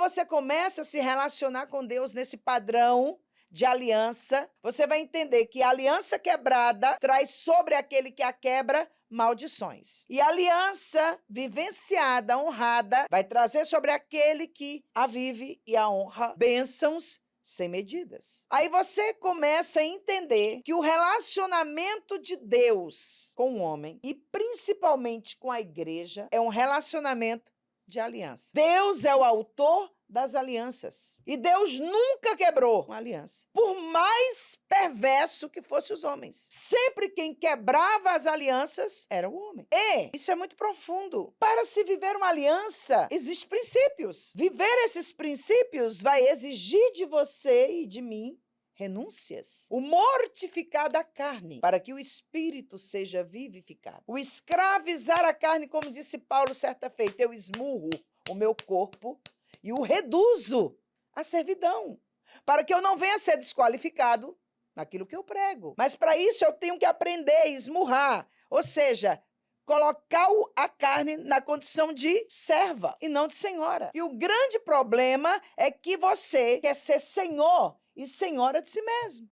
você começa a se relacionar com Deus nesse padrão de aliança, você vai entender que a aliança quebrada traz sobre aquele que a quebra maldições. E a aliança vivenciada, honrada, vai trazer sobre aquele que a vive e a honra bênçãos sem medidas. Aí você começa a entender que o relacionamento de Deus com o homem, e principalmente com a igreja, é um relacionamento de aliança. Deus é o autor das alianças. E Deus nunca quebrou uma aliança. Por mais perverso que fossem os homens. Sempre quem quebrava as alianças era o homem. E isso é muito profundo. Para se viver uma aliança, existem princípios. Viver esses princípios vai exigir de você e de mim renúncias. O mortificar da carne, para que o espírito seja vivificado. O escravizar a carne, como disse Paulo certa feita, eu esmurro o meu corpo e o reduzo à servidão, para que eu não venha a ser desqualificado naquilo que eu prego. Mas para isso eu tenho que aprender a esmurrar, ou seja, colocar a carne na condição de serva e não de senhora. E o grande problema é que você quer ser senhor e senhora de si mesmo.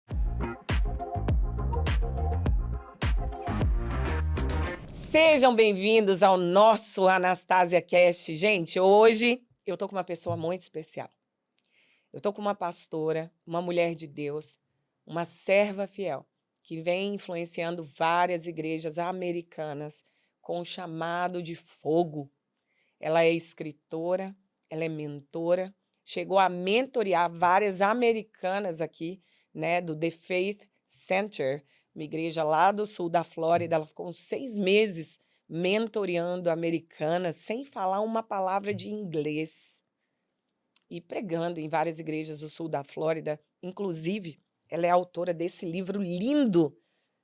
Sejam bem-vindos ao nosso Anastasia Cast. Gente, hoje eu tô com uma pessoa muito especial. Eu tô com uma pastora, uma mulher de Deus, uma serva fiel, que vem influenciando várias igrejas americanas com o chamado de fogo. Ela é escritora, ela é mentora, chegou a mentorear várias americanas aqui, né, do The Faith Center, uma igreja lá do sul da Flórida. Ela ficou uns 6 meses mentoreando americanas, sem falar uma palavra de inglês, e pregando em várias igrejas do sul da Flórida. Inclusive, ela é autora desse livro lindo,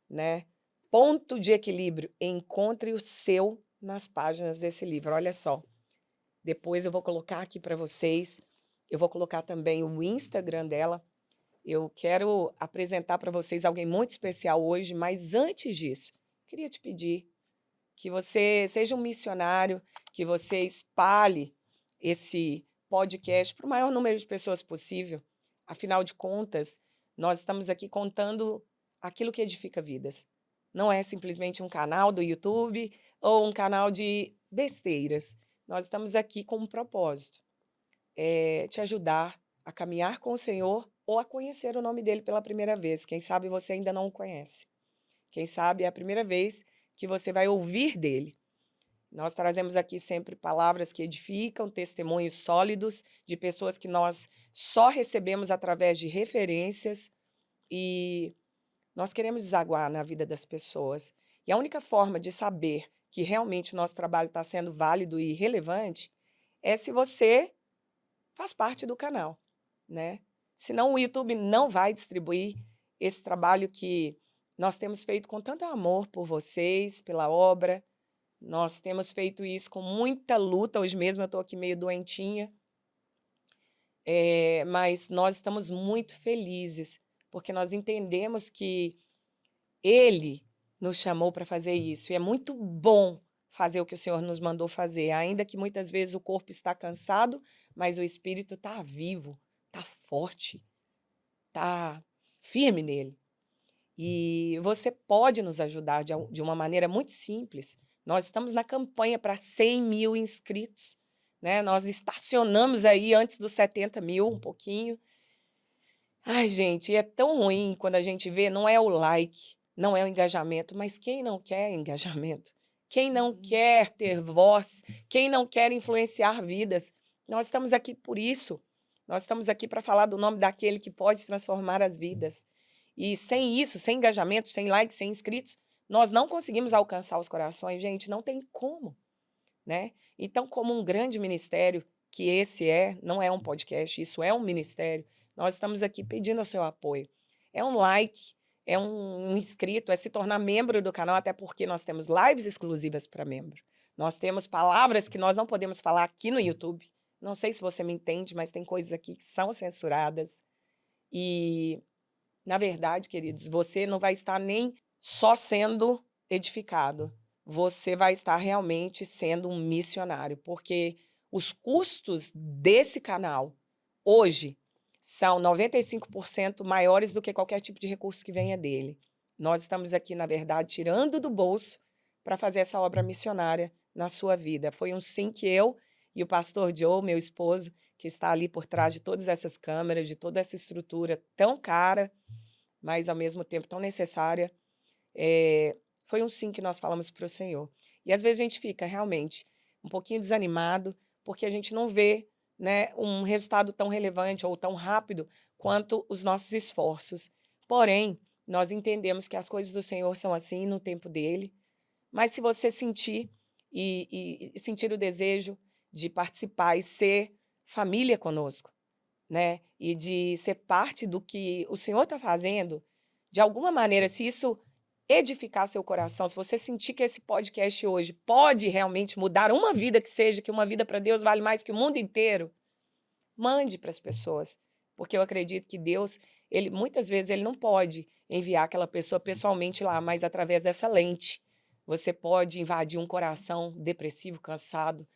né? Ponto de Equilíbrio. Encontre o seu nas páginas desse livro. Olha só. Depois eu vou colocar aqui para vocês. Eu vou colocar também o Instagram dela. Eu quero apresentar para vocês alguém muito especial hoje, mas antes disso, queria te pedir que você seja um missionário, que você espalhe esse podcast para o maior número de pessoas possível. Afinal de contas, nós estamos aqui contando aquilo que edifica vidas. Não é simplesmente um canal do YouTube ou um canal de besteiras. Nós estamos aqui com um propósito, te ajudar a caminhar com o Senhor ou a conhecer o nome dele pela primeira vez. Quem sabe você ainda não o conhece. Quem sabe é a primeira vez que você vai ouvir dele. Nós trazemos aqui sempre palavras que edificam, testemunhos sólidos de pessoas que nós só recebemos através de referências, e nós queremos desaguar na vida das pessoas. E a única forma de saber que realmente o nosso trabalho está sendo válido e relevante é se você faz parte do canal, né? Senão o YouTube não vai distribuir esse trabalho que nós temos feito com tanto amor por vocês, pela obra. Nós temos feito isso com muita luta. Hoje mesmo eu estou aqui meio doentinha, mas nós estamos muito felizes, porque nós entendemos que Ele nos chamou para fazer isso. E é muito bom fazer o que o Senhor nos mandou fazer, ainda que muitas vezes o corpo está cansado, mas o espírito está vivo, está forte, está firme nele. E você pode nos ajudar de uma maneira muito simples. Nós estamos na campanha para 100 mil inscritos, né? Nós estacionamos aí antes dos 70 mil, um pouquinho. Ai, gente, é tão ruim quando a gente vê, não é o like, não é o engajamento, mas quem não quer engajamento? Quem não quer ter voz? Quem não quer influenciar vidas? Nós estamos aqui por isso. Nós estamos aqui para falar do nome daquele que pode transformar as vidas. E sem isso, sem engajamento, sem likes, sem inscritos, nós não conseguimos alcançar os corações, gente, não tem como, né? Então, como um grande ministério, que esse não é um podcast, isso é um ministério, nós estamos aqui pedindo o seu apoio. É um like, é um inscrito, é se tornar membro do canal, até porque nós temos lives exclusivas para membro. Nós temos palavras que nós não podemos falar aqui no YouTube. Não sei se você me entende, mas tem coisas aqui que são censuradas. E, na verdade, queridos, você não vai estar nem só sendo edificado. Você vai estar realmente sendo um missionário, porque Os custos desse canal, hoje, são 95% maiores do que qualquer tipo de recurso que venha dele. Nós estamos aqui, na verdade, tirando do bolso para fazer essa obra missionária na sua vida. Foi um sim que eu e o pastor Joe, meu esposo, que está ali por trás de todas essas câmeras, de toda essa estrutura tão cara, mas ao mesmo tempo tão necessária, foi um sim que nós falamos para o Senhor. E às vezes a gente fica realmente um pouquinho desanimado, porque a gente não vê, né, um resultado tão relevante ou tão rápido quanto os nossos esforços. Porém, nós entendemos que as coisas do Senhor são assim no tempo dele, mas se você sentir e sentir o desejo de participar e ser família conosco, né, e de ser parte do que o Senhor está fazendo, de alguma maneira, se isso edificar seu coração, se você sentir que esse podcast hoje pode realmente mudar uma vida que seja, que uma vida para Deus vale mais que o mundo inteiro, mande para as pessoas, porque eu acredito que Deus, ele muitas vezes ele não pode enviar aquela pessoa pessoalmente lá, mas através dessa lente, você pode invadir um coração depressivo, cansado,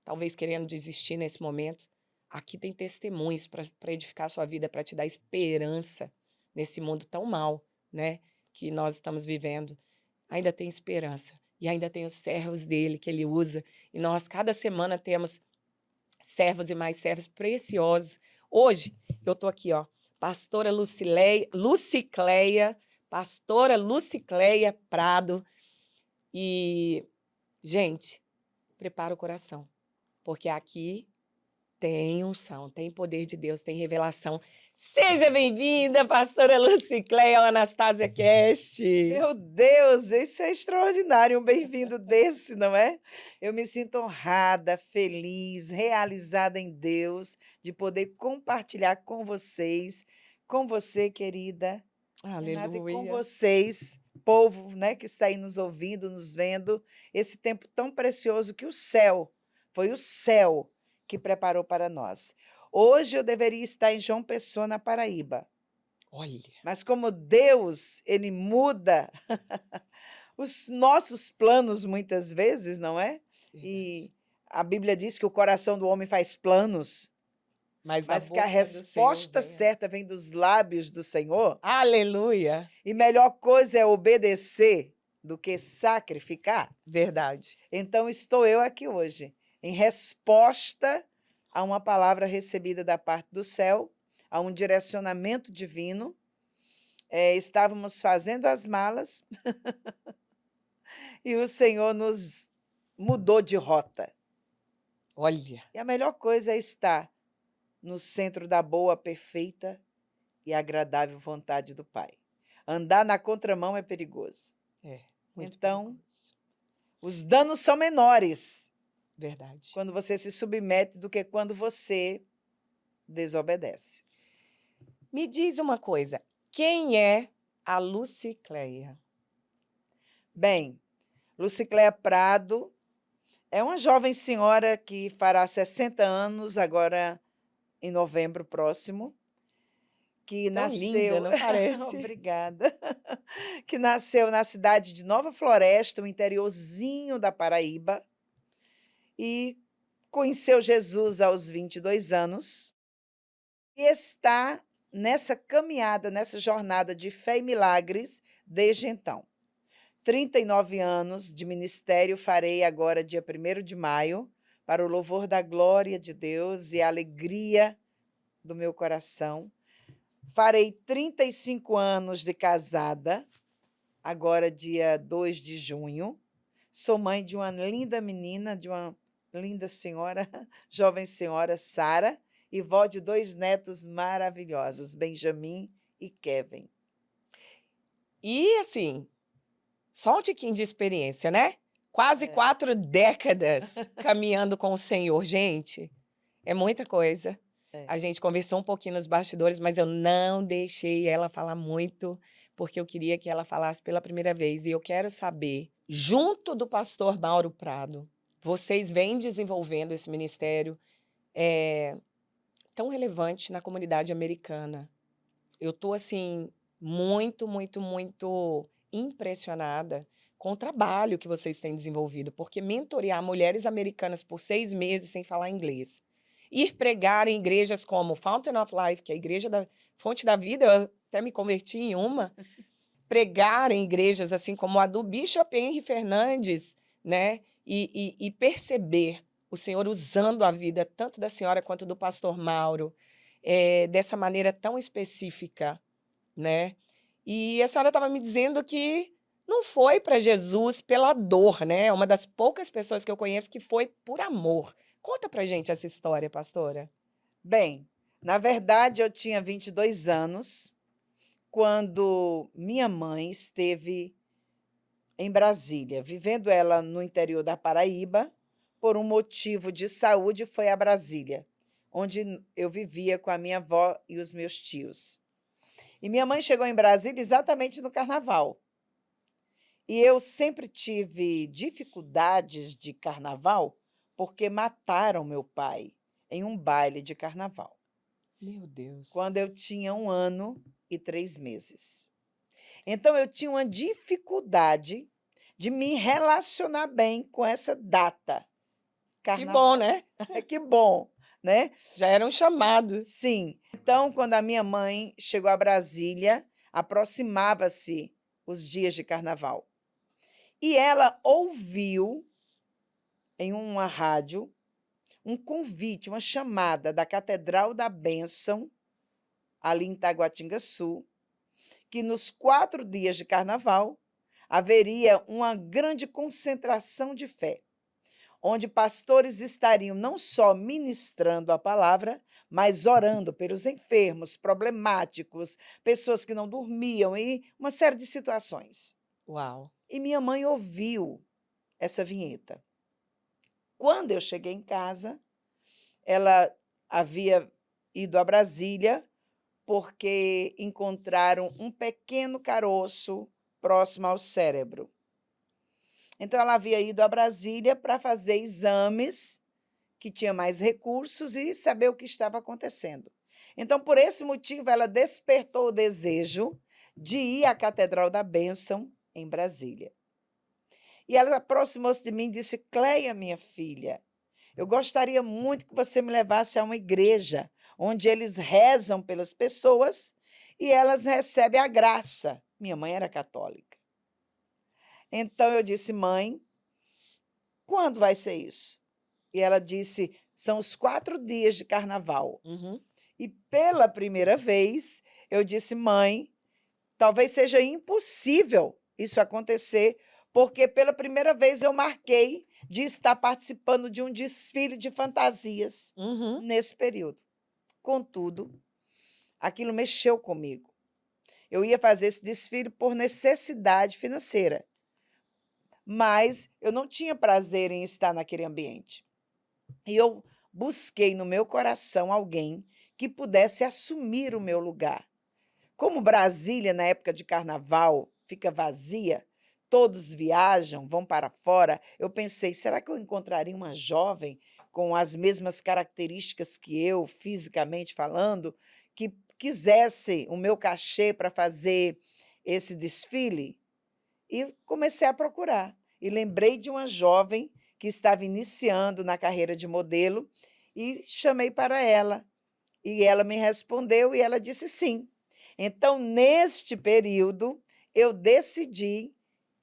talvez querendo desistir nesse momento. Aqui tem testemunhos para edificar a sua vida, para te dar esperança nesse mundo tão mal, né, que nós estamos vivendo. Ainda tem esperança e ainda tem os servos dele que ele usa. E nós, cada semana, temos servos e mais servos preciosos. Hoje, eu estou aqui, ó, pastora Lucicleia Prado. E, gente, prepara o coração, porque aqui tem unção, tem poder de Deus, tem revelação. Seja bem-vinda, pastora Lucicleia, ao Anastasia Cast. Meu Deus, isso é extraordinário, um bem-vindo desse, não é? Eu me sinto honrada, feliz, realizada em Deus, de poder compartilhar com vocês, com você, querida Renata, e com Aleluia. vocês, povo, né, que está aí nos ouvindo, nos vendo, esse tempo tão precioso que foi o céu que preparou para nós. Hoje eu deveria estar em João Pessoa, na Paraíba. Olha. Mas como Deus, ele muda os nossos planos muitas vezes, não é? Verdade. E a Bíblia diz que o coração do homem faz planos, mas que a resposta certa vem dos lábios do Senhor. Aleluia. E melhor coisa é obedecer do que sacrificar. Verdade. Então estou eu aqui hoje, em resposta a uma palavra recebida da parte do céu, a um direcionamento divino. Estávamos fazendo as malas e o Senhor nos mudou de rota. Olha. E a melhor coisa é estar no centro da boa, perfeita e agradável vontade do Pai. Andar na contramão é perigoso. Muito Então, perigoso. Os danos são menores. Verdade. Quando você se submete do que quando você desobedece. Me diz uma coisa, quem é a Lucicleia? Bem, Lucicleia Prado é uma jovem senhora que fará 60 anos agora em novembro próximo, que Tão nasceu... linda, não parece? Obrigada. Que nasceu na cidade de Nova Floresta, o interiorzinho da Paraíba, e conheceu Jesus aos 22 anos e está nessa caminhada, nessa jornada de fé e milagres desde então. 39 anos de ministério farei agora, dia 1º de maio, para o louvor da glória de Deus e a alegria do meu coração. Farei 35 anos de casada, agora dia 2 de junho. Sou mãe de uma linda menina, de uma linda senhora, jovem senhora Sara, e vó de 2 netos maravilhosos, Benjamin e Kevin. E assim, só um tiquinho de experiência, né? Quase 4 décadas caminhando com o Senhor. Gente, é muita coisa. A gente conversou um pouquinho nos bastidores, mas eu não deixei ela falar muito, porque eu queria que ela falasse pela primeira vez. E eu quero saber, junto do pastor Mauro Prado, vocês vêm desenvolvendo esse ministério tão relevante na comunidade americana. Eu estou, assim, muito, muito, muito impressionada com o trabalho que vocês têm desenvolvido, porque mentorear mulheres americanas por 6 meses sem falar inglês, ir pregar em igrejas como Fountain of Life, que é a igreja da Fonte da Vida, eu até me converti em uma, pregar em igrejas assim como a do Bishop Henry Fernandes, né? E perceber o Senhor usando a vida tanto da senhora quanto do pastor Mauro, dessa maneira tão específica, né? E a senhora estava me dizendo que não foi para Jesus pela dor, né? Uma das poucas pessoas que eu conheço que foi por amor. Conta pra gente essa história, pastora. Bem, na verdade, eu tinha 22 anos quando minha mãe esteve em Brasília, vivendo ela no interior da Paraíba, por um motivo de saúde, foi a Brasília, onde eu vivia com a minha avó e os meus tios. E minha mãe chegou em Brasília exatamente no carnaval. E eu sempre tive dificuldades de carnaval porque mataram meu pai em um baile de carnaval, Meu Deus. quando eu tinha 1 ano e 3 meses. Então, eu tinha uma dificuldade de me relacionar bem com essa data, Que bom, carnaval. né? Que bom, né? Já eram chamados. Sim. Então, quando a minha mãe chegou a Brasília, aproximava-se os dias de carnaval. E ela ouviu em uma rádio um convite, uma chamada da Catedral da Bênção, ali em Taguatinga-Sul, que nos 4 dias de carnaval haveria uma grande concentração de fé, onde pastores estariam não só ministrando a palavra, mas orando pelos enfermos, problemáticos, pessoas que não dormiam e uma série de situações. Uau. E minha mãe ouviu essa vinheta. Quando eu cheguei em casa, ela havia ido a Brasília porque encontraram um pequeno caroço próximo ao cérebro. Então, ela havia ido a Brasília para fazer exames, que tinha mais recursos, e saber o que estava acontecendo. Então, por esse motivo, ela despertou o desejo de ir à Catedral da Bênção, em Brasília. E ela aproximou-se de mim e disse: Cleia, minha filha, eu gostaria muito que você me levasse a uma igreja onde eles rezam pelas pessoas e elas recebem a graça. Minha mãe era católica. Então eu disse: mãe, quando vai ser isso? E ela disse: são os 4 dias de carnaval. Uhum. E pela primeira vez eu disse: mãe, talvez seja impossível isso acontecer, porque pela primeira vez eu marquei de estar participando de um desfile de fantasias Uhum. nesse período. Contudo, aquilo mexeu comigo. Eu ia fazer esse desfile por necessidade financeira, mas eu não tinha prazer em estar naquele ambiente. E eu busquei no meu coração alguém que pudesse assumir o meu lugar. Como Brasília, na época de carnaval, fica vazia, todos viajam, vão para fora, eu pensei: será que eu encontraria uma jovem com as mesmas características que eu, fisicamente falando, que quisesse o meu cachê para fazer esse desfile? E comecei a procurar. E lembrei de uma jovem que estava iniciando na carreira de modelo e chamei para ela. E ela me respondeu e ela disse sim. Então, neste período, eu decidi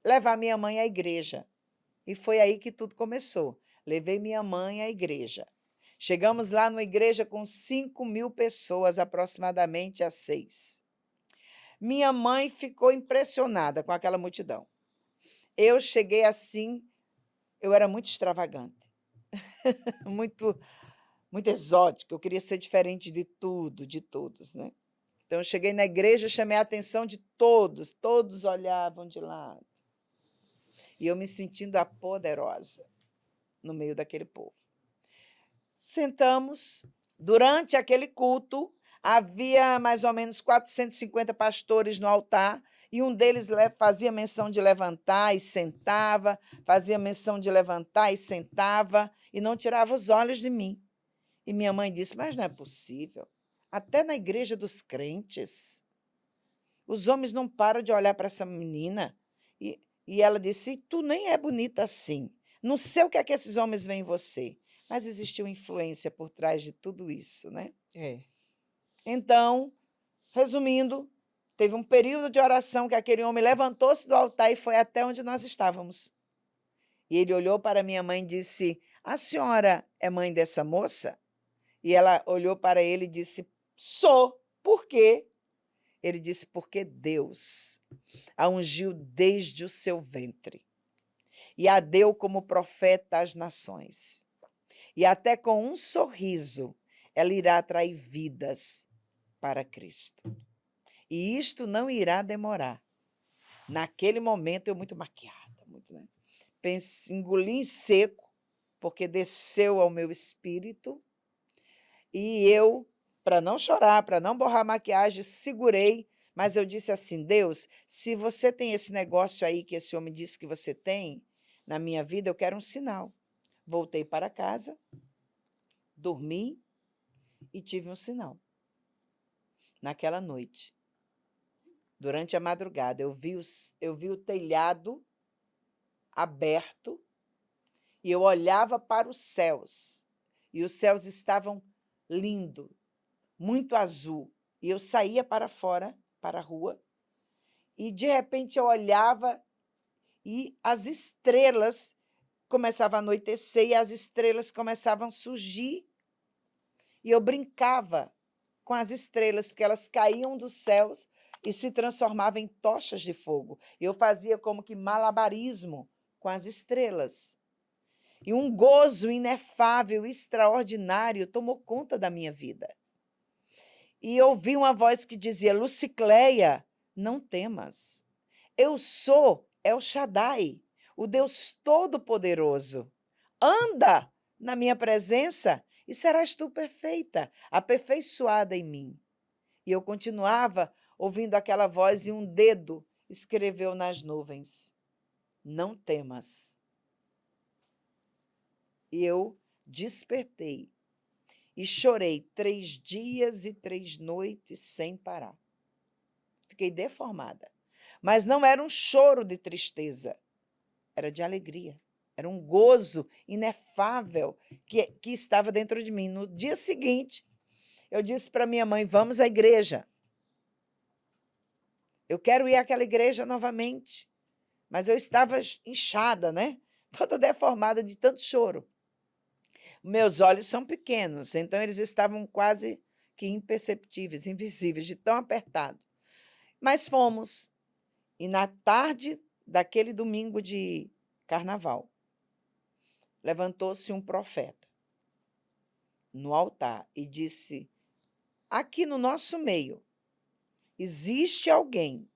levar minha mãe à igreja. E foi aí que tudo começou. Levei minha mãe à igreja. Chegamos lá numa igreja com 5.000 pessoas, aproximadamente às 6. Minha mãe ficou impressionada com aquela multidão. Eu cheguei assim, eu era muito extravagante, muito, muito exótica, eu queria ser diferente de tudo, de todos, né? Então, eu cheguei na igreja, chamei a atenção de todos, todos olhavam de lado. E eu me sentindo a poderosa no meio daquele povo. Sentamos. Durante aquele culto, havia mais ou menos 450 pastores no altar, e um deles fazia menção de levantar e sentava, fazia menção de levantar e sentava, e não tirava os olhos de mim. E minha mãe disse: mas não é possível. Até na igreja dos crentes, os homens não param de olhar para essa menina. E E ela disse: tu nem é bonita assim. Não sei o que é que esses homens veem em você. Mas existiu influência por trás de tudo isso, né? É. Então, resumindo, teve um período de oração que aquele homem levantou-se do altar e foi até onde nós estávamos. E ele olhou para minha mãe e disse: a senhora é mãe dessa moça? E ela olhou para ele e disse: sou. Por quê? Ele disse: porque Deus a ungiu desde o seu ventre e a deu como profeta às nações. E até com um sorriso ela irá atrair vidas para Cristo. E isto não irá demorar. Naquele momento, eu muito maquiada, muito, né? Engoli em seco, porque desceu ao meu espírito, e eu, para não chorar, para não borrar a maquiagem, segurei, mas eu disse assim: Deus, se você tem esse negócio aí que esse homem disse que você tem na minha vida, eu quero um sinal. Voltei para casa, dormi e tive um sinal. Naquela noite, durante a madrugada, eu vi o telhado aberto e eu olhava para os céus. E os céus estavam lindos, muito azul. E eu saía para fora, para a rua, e de repente eu olhava e as estrelas começavam a anoitecer e as estrelas começavam a surgir. E eu brincava com as estrelas, porque elas caíam dos céus e se transformavam em tochas de fogo. Eu fazia como que malabarismo com as estrelas. E um gozo inefável, extraordinário, tomou conta da minha vida. E ouvi uma voz que dizia: Lucicleia, não temas. Eu sou El Shaddai, o Deus Todo-Poderoso. Anda na minha presença e serás tu perfeita, aperfeiçoada em mim. E eu continuava ouvindo aquela voz e um dedo escreveu nas nuvens: não temas. E eu despertei e chorei 3 dias e 3 noites sem parar. Fiquei deformada. Mas não era um choro de tristeza, era de alegria. Era um gozo inefável que estava dentro de mim. No dia seguinte, eu disse para minha mãe: vamos à igreja. Eu quero ir àquela igreja novamente. Mas eu estava inchada, né? Toda deformada de tanto choro. Meus olhos são pequenos, então eles estavam quase que imperceptíveis, invisíveis, de tão apertado. Mas fomos. E na tarde daquele domingo de carnaval, levantou-se um profeta no altar e disse: aqui no nosso meio existe alguém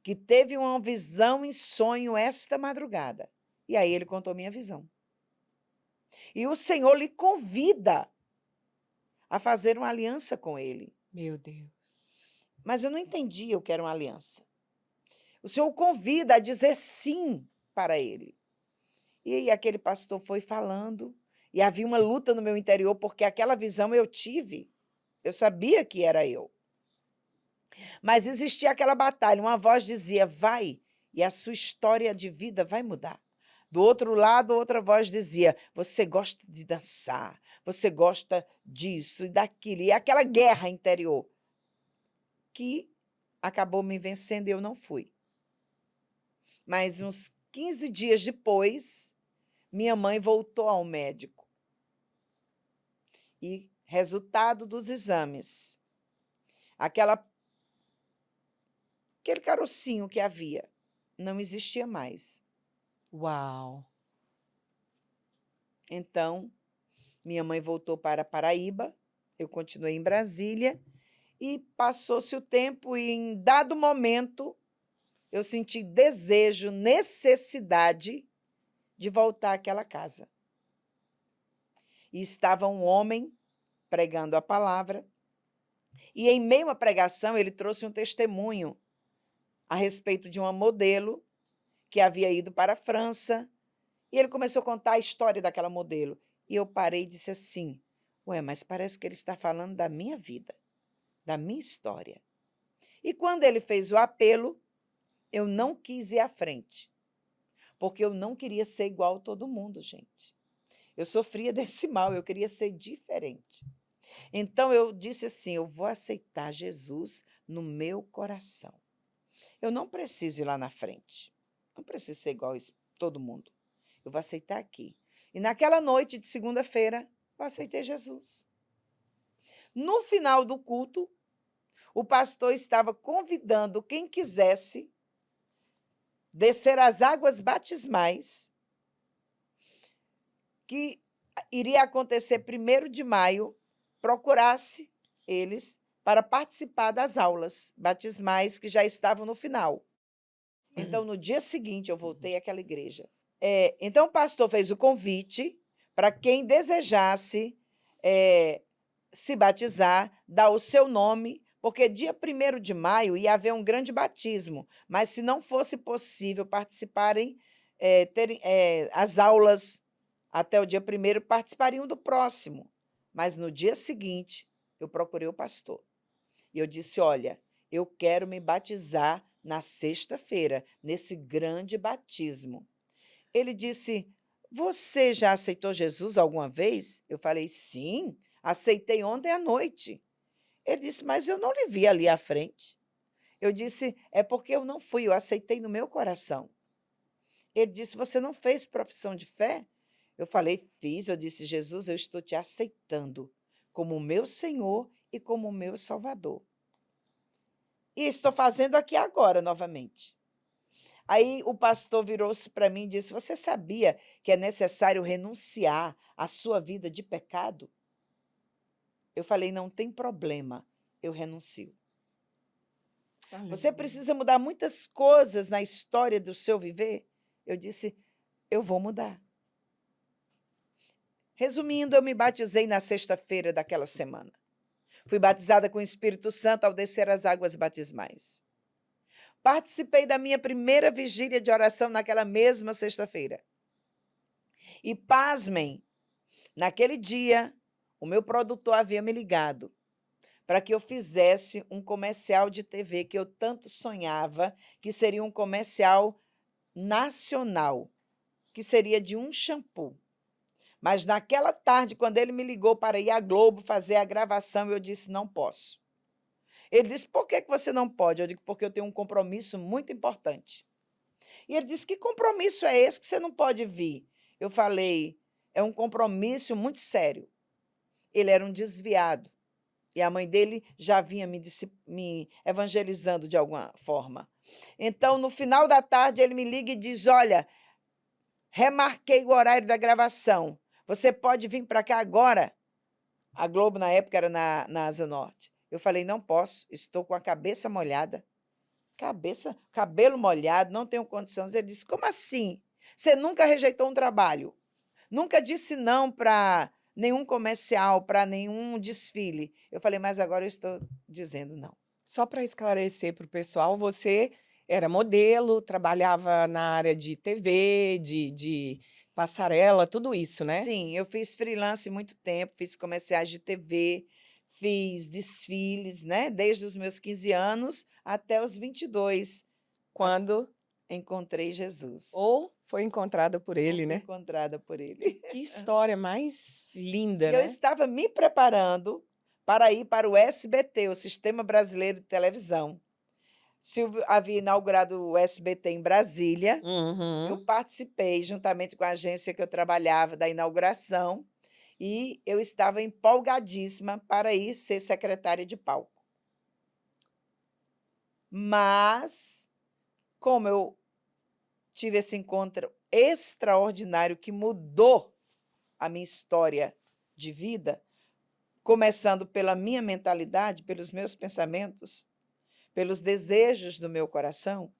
que teve uma visão em sonho esta madrugada. E aí ele contou minha visão. E o Senhor lhe convida a fazer uma aliança com ele. Meu Deus. Mas eu não entendia o que era uma aliança. O Senhor o convida a dizer sim para ele. E aí aquele pastor foi falando, e havia uma luta no meu interior, porque aquela visão eu tive. Eu sabia que era eu. Mas existia aquela batalha, uma voz dizia: vai, e a sua história de vida vai mudar. Do outro lado, outra voz dizia: você gosta de dançar, você gosta disso e daquilo. E aquela guerra interior que acabou me vencendo e eu não fui. Mas uns 15 dias depois, minha mãe voltou ao médico. E resultado dos exames, aquele carocinho que havia não existia mais. Uau! Então, minha mãe voltou para Paraíba, eu continuei em Brasília, e passou-se o tempo e, em dado momento, eu senti desejo, necessidade de voltar àquela casa. E estava um homem pregando a palavra, e, em meio à pregação, ele trouxe um testemunho a respeito de uma modelo que havia ido para a França, e ele começou a contar a história daquela modelo. E eu parei e disse assim: ué, mas parece que ele está falando da minha vida, da minha história. E quando ele fez o apelo, eu não quis ir à frente. porque eu não queria ser igual a todo mundo, gente. Eu sofria desse mal, eu queria ser diferente. Então eu disse assim: eu vou aceitar Jesus no meu coração. Eu não preciso ir lá na frente. Não preciso ser igual a todo mundo. Eu vou aceitar aqui. E naquela noite de segunda-feira, eu aceitei Jesus. No final do culto, o pastor estava convidando quem quisesse descer as águas batismais, que iria acontecer 1º de maio, procurasse eles para participar das aulas batismais que já estavam no final. Então, no dia seguinte, eu voltei àquela igreja. Então, o pastor fez o convite para quem desejasse se batizar, dar o seu nome, porque dia 1º de maio ia haver um grande batismo, mas se não fosse possível participarem, terem as aulas até o dia 1º, participariam do próximo. Mas no dia seguinte, eu procurei o pastor. E eu disse: olha, eu quero me batizar na sexta-feira, nesse grande batismo. Ele disse: você já aceitou Jesus alguma vez? Eu falei: sim, aceitei ontem à noite. Ele disse: mas eu não lhe vi ali à frente. Eu disse: é porque eu não fui, eu aceitei no meu coração. Ele disse: você não fez profissão de fé? Eu falei: fiz. Eu disse: Jesus, eu estou te aceitando como o meu Senhor e como o meu Salvador. E estou fazendo aqui agora, novamente. Aí o pastor virou-se para mim e disse: você sabia que é necessário renunciar à sua vida de pecado? Eu falei: não tem problema, eu renuncio. Você precisa mudar muitas coisas na história do seu viver? Eu disse: eu vou mudar. Resumindo, eu me batizei na sexta-feira daquela semana. Fui batizada com o Espírito Santo ao descer as águas batismais. Participei da minha primeira vigília de oração naquela mesma sexta-feira. E, pasmem, naquele dia, o meu produtor havia me ligado para que eu fizesse um comercial de TV que eu tanto sonhava, que seria um comercial nacional, que seria de um shampoo. Mas naquela tarde, quando ele me ligou para ir à Globo fazer a gravação, eu disse: não posso. Ele disse: por que você não pode? Eu digo: porque eu tenho um compromisso muito importante. E ele disse: que compromisso é esse que você não pode vir? Eu falei: é um compromisso muito sério. Ele era um desviado. E a mãe dele já vinha me evangelizando de alguma forma. Então, no final da tarde, ele me liga e diz: olha, remarquei o horário da gravação. Você pode vir para cá agora? A Globo, na época, era na Asa Norte. Eu falei: não posso, estou com a cabeça molhada. Cabelo molhado, não tenho condições. Ele disse: como assim? Você nunca rejeitou um trabalho? Nunca disse não para nenhum comercial, para nenhum desfile? Eu falei: mas agora eu estou dizendo não. Só para esclarecer para o pessoal, você era modelo, trabalhava na área de TV, de passarela, tudo isso, né? Sim, eu fiz freelance muito tempo, fiz comerciais de TV, fiz desfiles, né? Desde os meus 15 anos até os 22. Quando Encontrei Jesus. ou foi encontrada por Ou ele, fui né? encontrada por ele. Que história mais linda, E eu né? estava me preparando para ir para o SBT, o Sistema Brasileiro de Televisão. Silvio havia inaugurado o SBT em Brasília. Eu Uhum. participei, juntamente com a agência que eu trabalhava, da inauguração, e eu estava empolgadíssima para ir ser secretária de palco. Mas, como eu tive esse encontro extraordinário que mudou a minha história de vida, começando pela minha mentalidade, pelos meus pensamentos, pelos desejos do meu coração,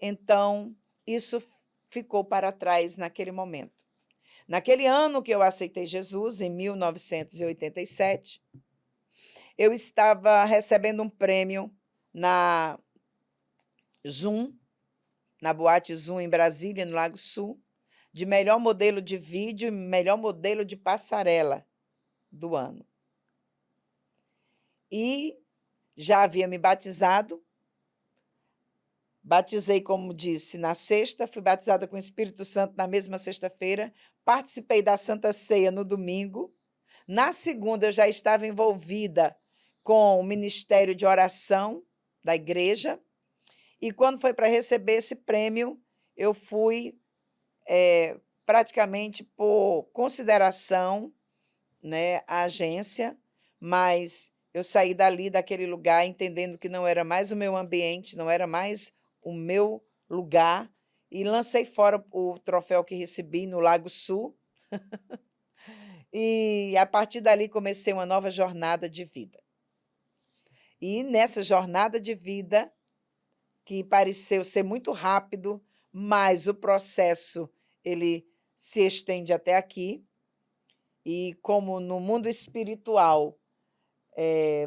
então isso ficou para trás naquele momento. Naquele ano que eu aceitei Jesus, em 1987, eu estava recebendo um prêmio na Zoom, na Boate Zoom em Brasília, no Lago Sul, de melhor modelo de vídeo e melhor modelo de passarela do ano. E já havia me batizado. Batizei, como disse, na sexta, fui batizada com o Espírito Santo na mesma sexta-feira, participei da Santa Ceia no domingo. Na segunda, eu já estava envolvida com o ministério de oração da igreja, e quando foi para receber esse prêmio, eu fui praticamente por consideração, né, à agência, mas eu saí dali, daquele lugar, entendendo que não era mais o meu ambiente, não era mais o meu lugar, e lancei fora o troféu que recebi no Lago Sul, e a partir dali comecei uma nova jornada de vida. E nessa jornada de vida, que pareceu ser muito rápido, mas o processo ele se estende até aqui. E como no mundo espiritual,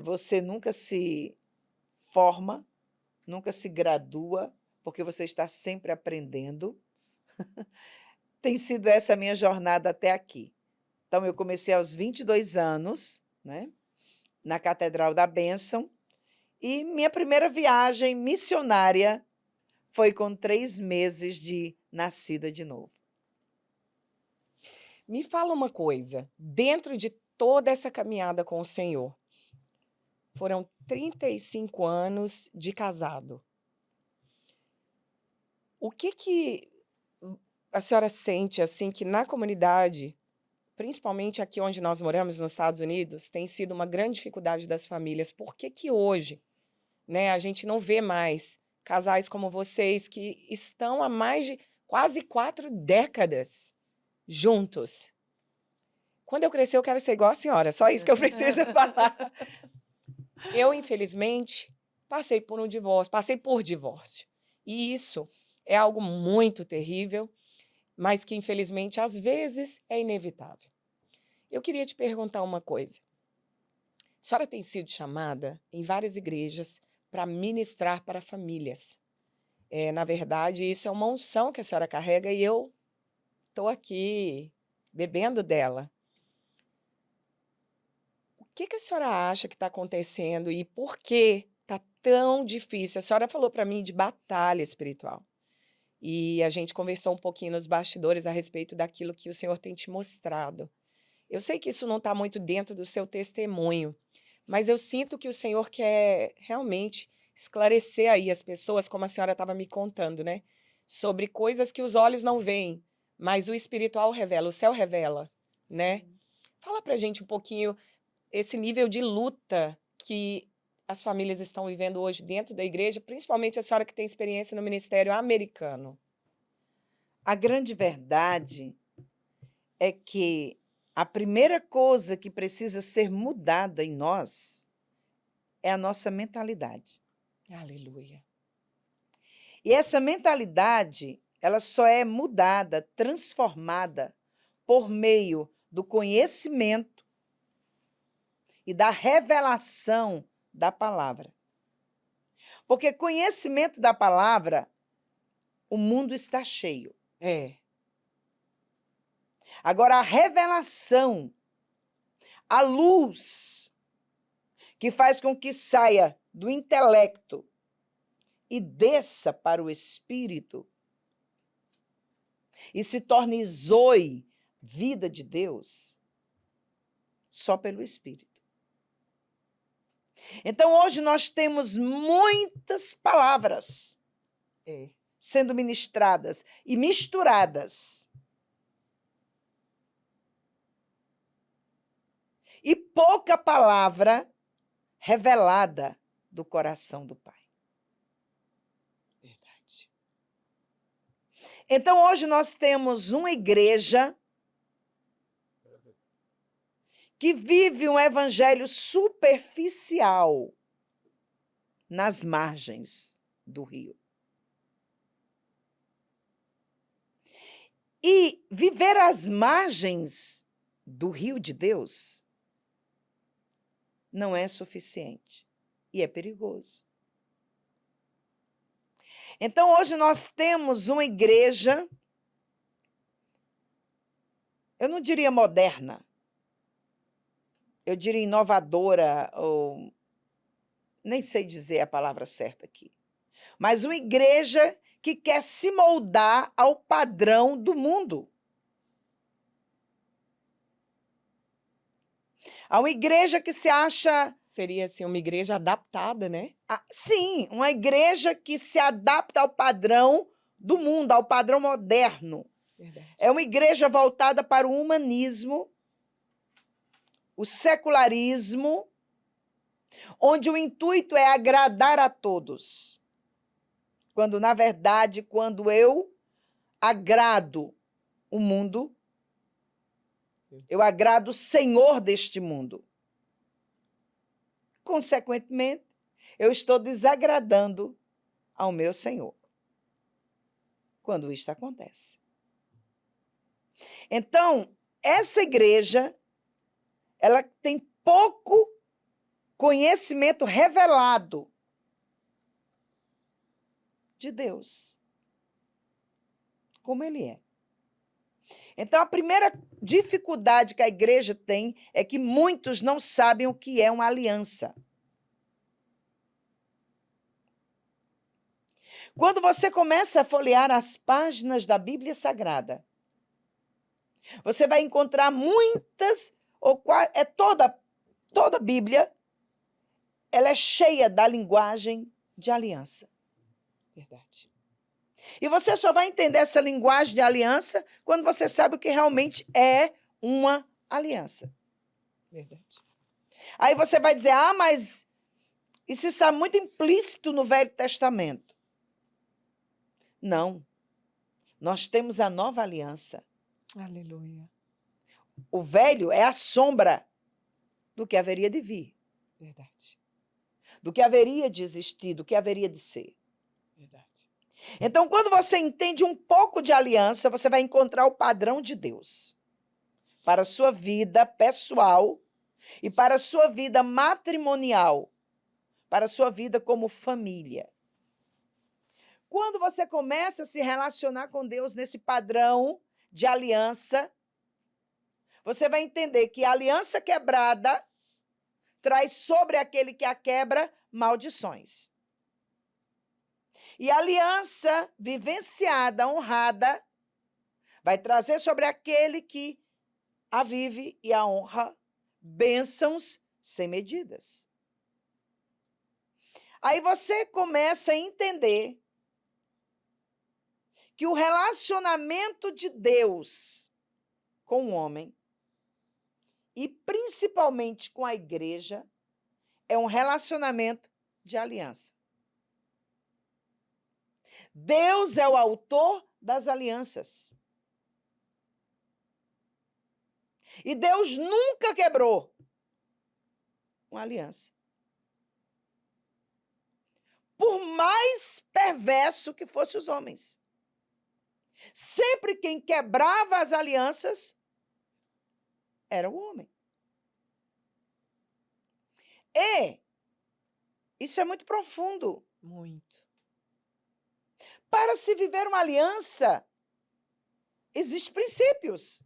você nunca se forma, nunca se gradua, porque você está sempre aprendendo. Tem sido essa a minha jornada até aqui. Então, eu comecei aos 22 anos, né, na Catedral da Bênção, e minha primeira viagem missionária foi com 3 meses de nascida de novo. Me fala uma coisa, dentro de toda essa caminhada com o Senhor, foram 35 anos de casado. O que a senhora sente, assim, que na comunidade, principalmente aqui onde nós moramos, nos Estados Unidos, tem sido uma grande dificuldade das famílias? Por que hoje, né, a gente não vê mais casais como vocês que estão há mais de quase 4 décadas juntos? Quando eu crescer, eu quero ser igual a senhora, só isso que eu preciso falar. Eu, infelizmente, passei por divórcio. E isso é algo muito terrível, mas que, infelizmente, às vezes é inevitável. Eu queria te perguntar uma coisa. A senhora tem sido chamada em várias igrejas para ministrar para famílias. Na verdade, isso é uma unção que a senhora carrega e eu estou aqui bebendo dela. O que a senhora acha que está acontecendo e por que está tão difícil? A senhora falou para mim de batalha espiritual. E a gente conversou um pouquinho nos bastidores a respeito daquilo que o Senhor tem te mostrado. Eu sei que isso não está muito dentro do seu testemunho, mas eu sinto que o Senhor quer realmente esclarecer aí as pessoas, como a senhora estava me contando, né? Sobre coisas que os olhos não veem, mas o espiritual revela, o céu revela, né? Sim. Fala pra gente um pouquinho esse nível de luta que as famílias estão vivendo hoje dentro da igreja, principalmente a senhora que tem experiência no ministério americano. A grande verdade é que a primeira coisa que precisa ser mudada em nós é a nossa mentalidade. Aleluia. E essa mentalidade, ela só é mudada, transformada por meio do conhecimento e da revelação da palavra. Porque conhecimento da palavra, o mundo está cheio. Agora, a revelação, a luz, que faz com que saia do intelecto e desça para o espírito e se torne zoe, vida de Deus, só pelo espírito. Então, hoje nós temos muitas palavras sendo ministradas e misturadas. E pouca palavra revelada do coração do Pai. Verdade. Então, hoje nós temos uma igreja que vive um evangelho superficial nas margens do rio. E viver às margens do rio de Deus não é suficiente e é perigoso. Então, hoje nós temos uma igreja, eu não diria moderna, eu diria inovadora, ou nem sei dizer a palavra certa aqui. mas uma igreja que quer se moldar ao padrão do mundo. Há uma igreja que se acha... Seria assim uma igreja adaptada, né? Sim, uma igreja que se adapta ao padrão do mundo, ao padrão moderno. Verdade. É uma igreja voltada para o humanismo, o secularismo, onde o intuito é agradar a todos. Quando, na verdade, quando eu agrado o mundo, eu agrado o Senhor deste mundo. Consequentemente, eu estou desagradando ao meu Senhor quando isto acontece. Então, essa igreja, ela tem pouco conhecimento revelado de Deus, como Ele é. Então, a primeira dificuldade que a igreja tem é que muitos não sabem o que é uma aliança. Quando você começa a folhear as páginas da Bíblia Sagrada, você vai encontrar muitas, toda a Bíblia, ela é cheia da linguagem de aliança. Verdade. E você só vai entender essa linguagem de aliança quando você sabe o que realmente é uma aliança. Verdade. Aí você vai dizer, mas isso está muito implícito no Velho Testamento. Não. Nós temos a nova aliança. Aleluia. O velho é a sombra do que haveria de vir. Verdade. Do que haveria de existir, do que haveria de ser. Verdade. Então, quando você entende um pouco de aliança, você vai encontrar o padrão de Deus para a sua vida pessoal e para a sua vida matrimonial, para a sua vida como família. Quando você começa a se relacionar com Deus nesse padrão de aliança, você vai entender que a aliança quebrada traz sobre aquele que a quebra maldições. E a aliança vivenciada, honrada, vai trazer sobre aquele que a vive e a honra bênçãos sem medidas. Aí você começa a entender que o relacionamento de Deus com o homem, e principalmente com a igreja, é um relacionamento de aliança. Deus é o autor das alianças. E Deus nunca quebrou uma aliança. Por mais perverso que fossem os homens. Sempre quem quebrava as alianças era o homem. E isso é muito profundo. Muito. Para se viver uma aliança, existem princípios.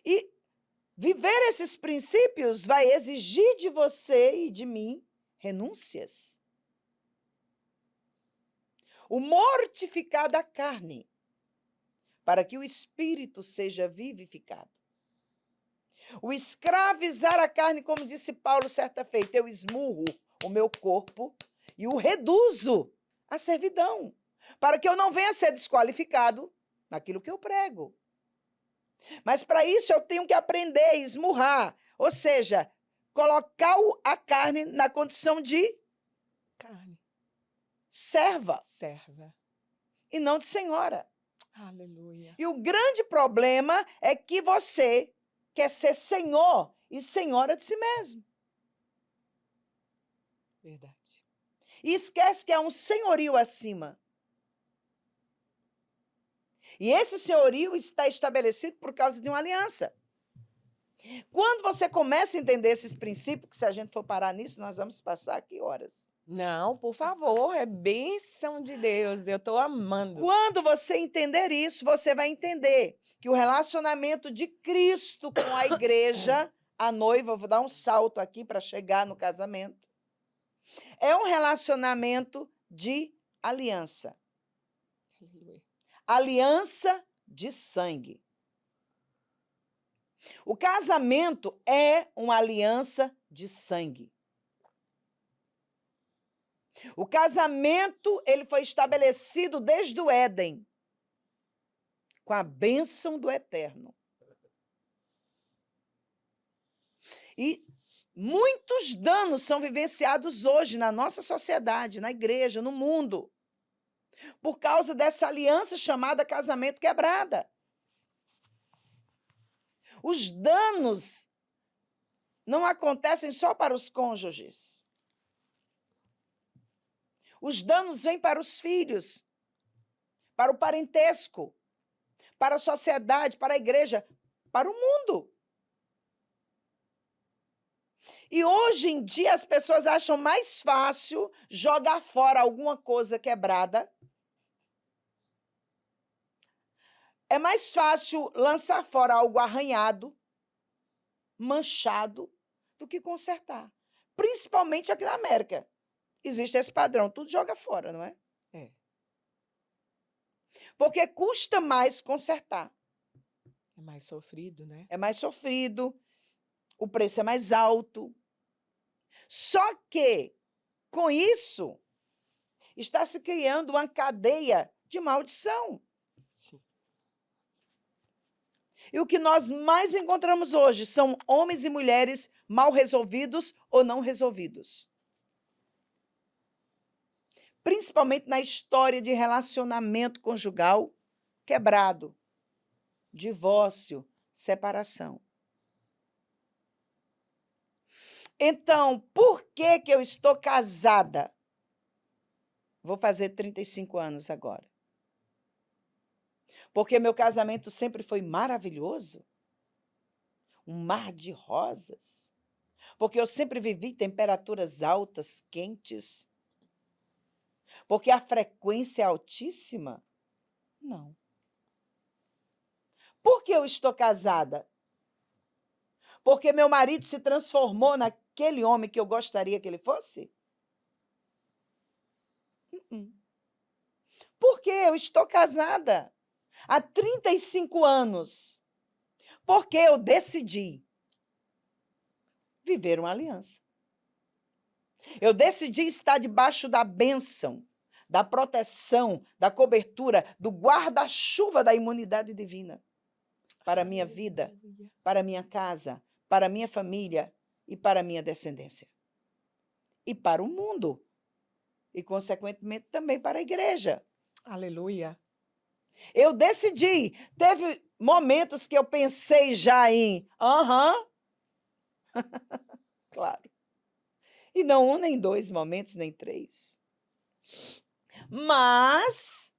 E viver esses princípios vai exigir de você e de mim renúncias. O mortificar da carne, para que o espírito seja vivificado. O escravizar a carne, como disse Paulo certa feita, eu esmurro o meu corpo e o reduzo à servidão, para que eu não venha a ser desqualificado naquilo que eu prego. Mas para isso eu tenho que aprender a esmurrar, ou seja, colocar a carne na condição de Carne. serva e não de senhora. Aleluia. E o grande problema é que você quer ser senhor e senhora de si mesmo. Verdade. E esquece que há um senhorio acima. E esse senhorio está estabelecido por causa de uma aliança. Quando você começa a entender esses princípios, que se a gente for parar nisso, nós vamos passar aqui horas. Não, por favor, é bênção de Deus, eu estou amando. Quando você entender isso, você vai entender que o relacionamento de Cristo com a igreja, a noiva, eu vou dar um salto aqui para chegar no casamento. É um relacionamento de aliança. Aleluia. Aliança de sangue. O casamento é uma aliança de sangue. O casamento, ele foi estabelecido desde o Éden, com a bênção do Eterno. E muitos danos são vivenciados hoje na nossa sociedade, na igreja, no mundo, por causa dessa aliança chamada casamento quebrada. Os danos não acontecem só para os cônjuges. Os danos vêm para os filhos, para o parentesco, para a sociedade, para a igreja, para o mundo. E hoje em dia as pessoas acham mais fácil jogar fora alguma coisa quebrada. É mais fácil lançar fora algo arranhado, manchado, do que consertar. Principalmente aqui na América. Existe esse padrão, tudo joga fora, não é? É. Porque custa mais consertar. É mais sofrido, né? É mais sofrido, o preço é mais alto. Só que, com isso, está se criando uma cadeia de maldição. Sim. E o que nós mais encontramos hoje são homens e mulheres mal resolvidos ou não resolvidos. Principalmente na história de relacionamento conjugal quebrado, divórcio, separação. Então, por que eu estou casada? Vou fazer 35 anos agora. Porque meu casamento sempre foi maravilhoso, um mar de rosas. Porque eu sempre vivi temperaturas altas, quentes. Porque a frequência é altíssima? Não. Por que eu estou casada? Porque meu marido se transformou naquele homem que eu gostaria que ele fosse? Por que eu estou casada há 35 anos? Porque eu decidi viver uma aliança. Eu decidi estar debaixo da bênção, da proteção, da cobertura, do guarda-chuva da imunidade divina para a minha vida, Aleluia. para a minha casa, para a minha família e para a minha descendência. E para o mundo. E, consequentemente, também para a igreja. Aleluia. Eu decidi. Teve momentos que eu pensei já em claro. E não um, nem dois momentos, nem três. Mas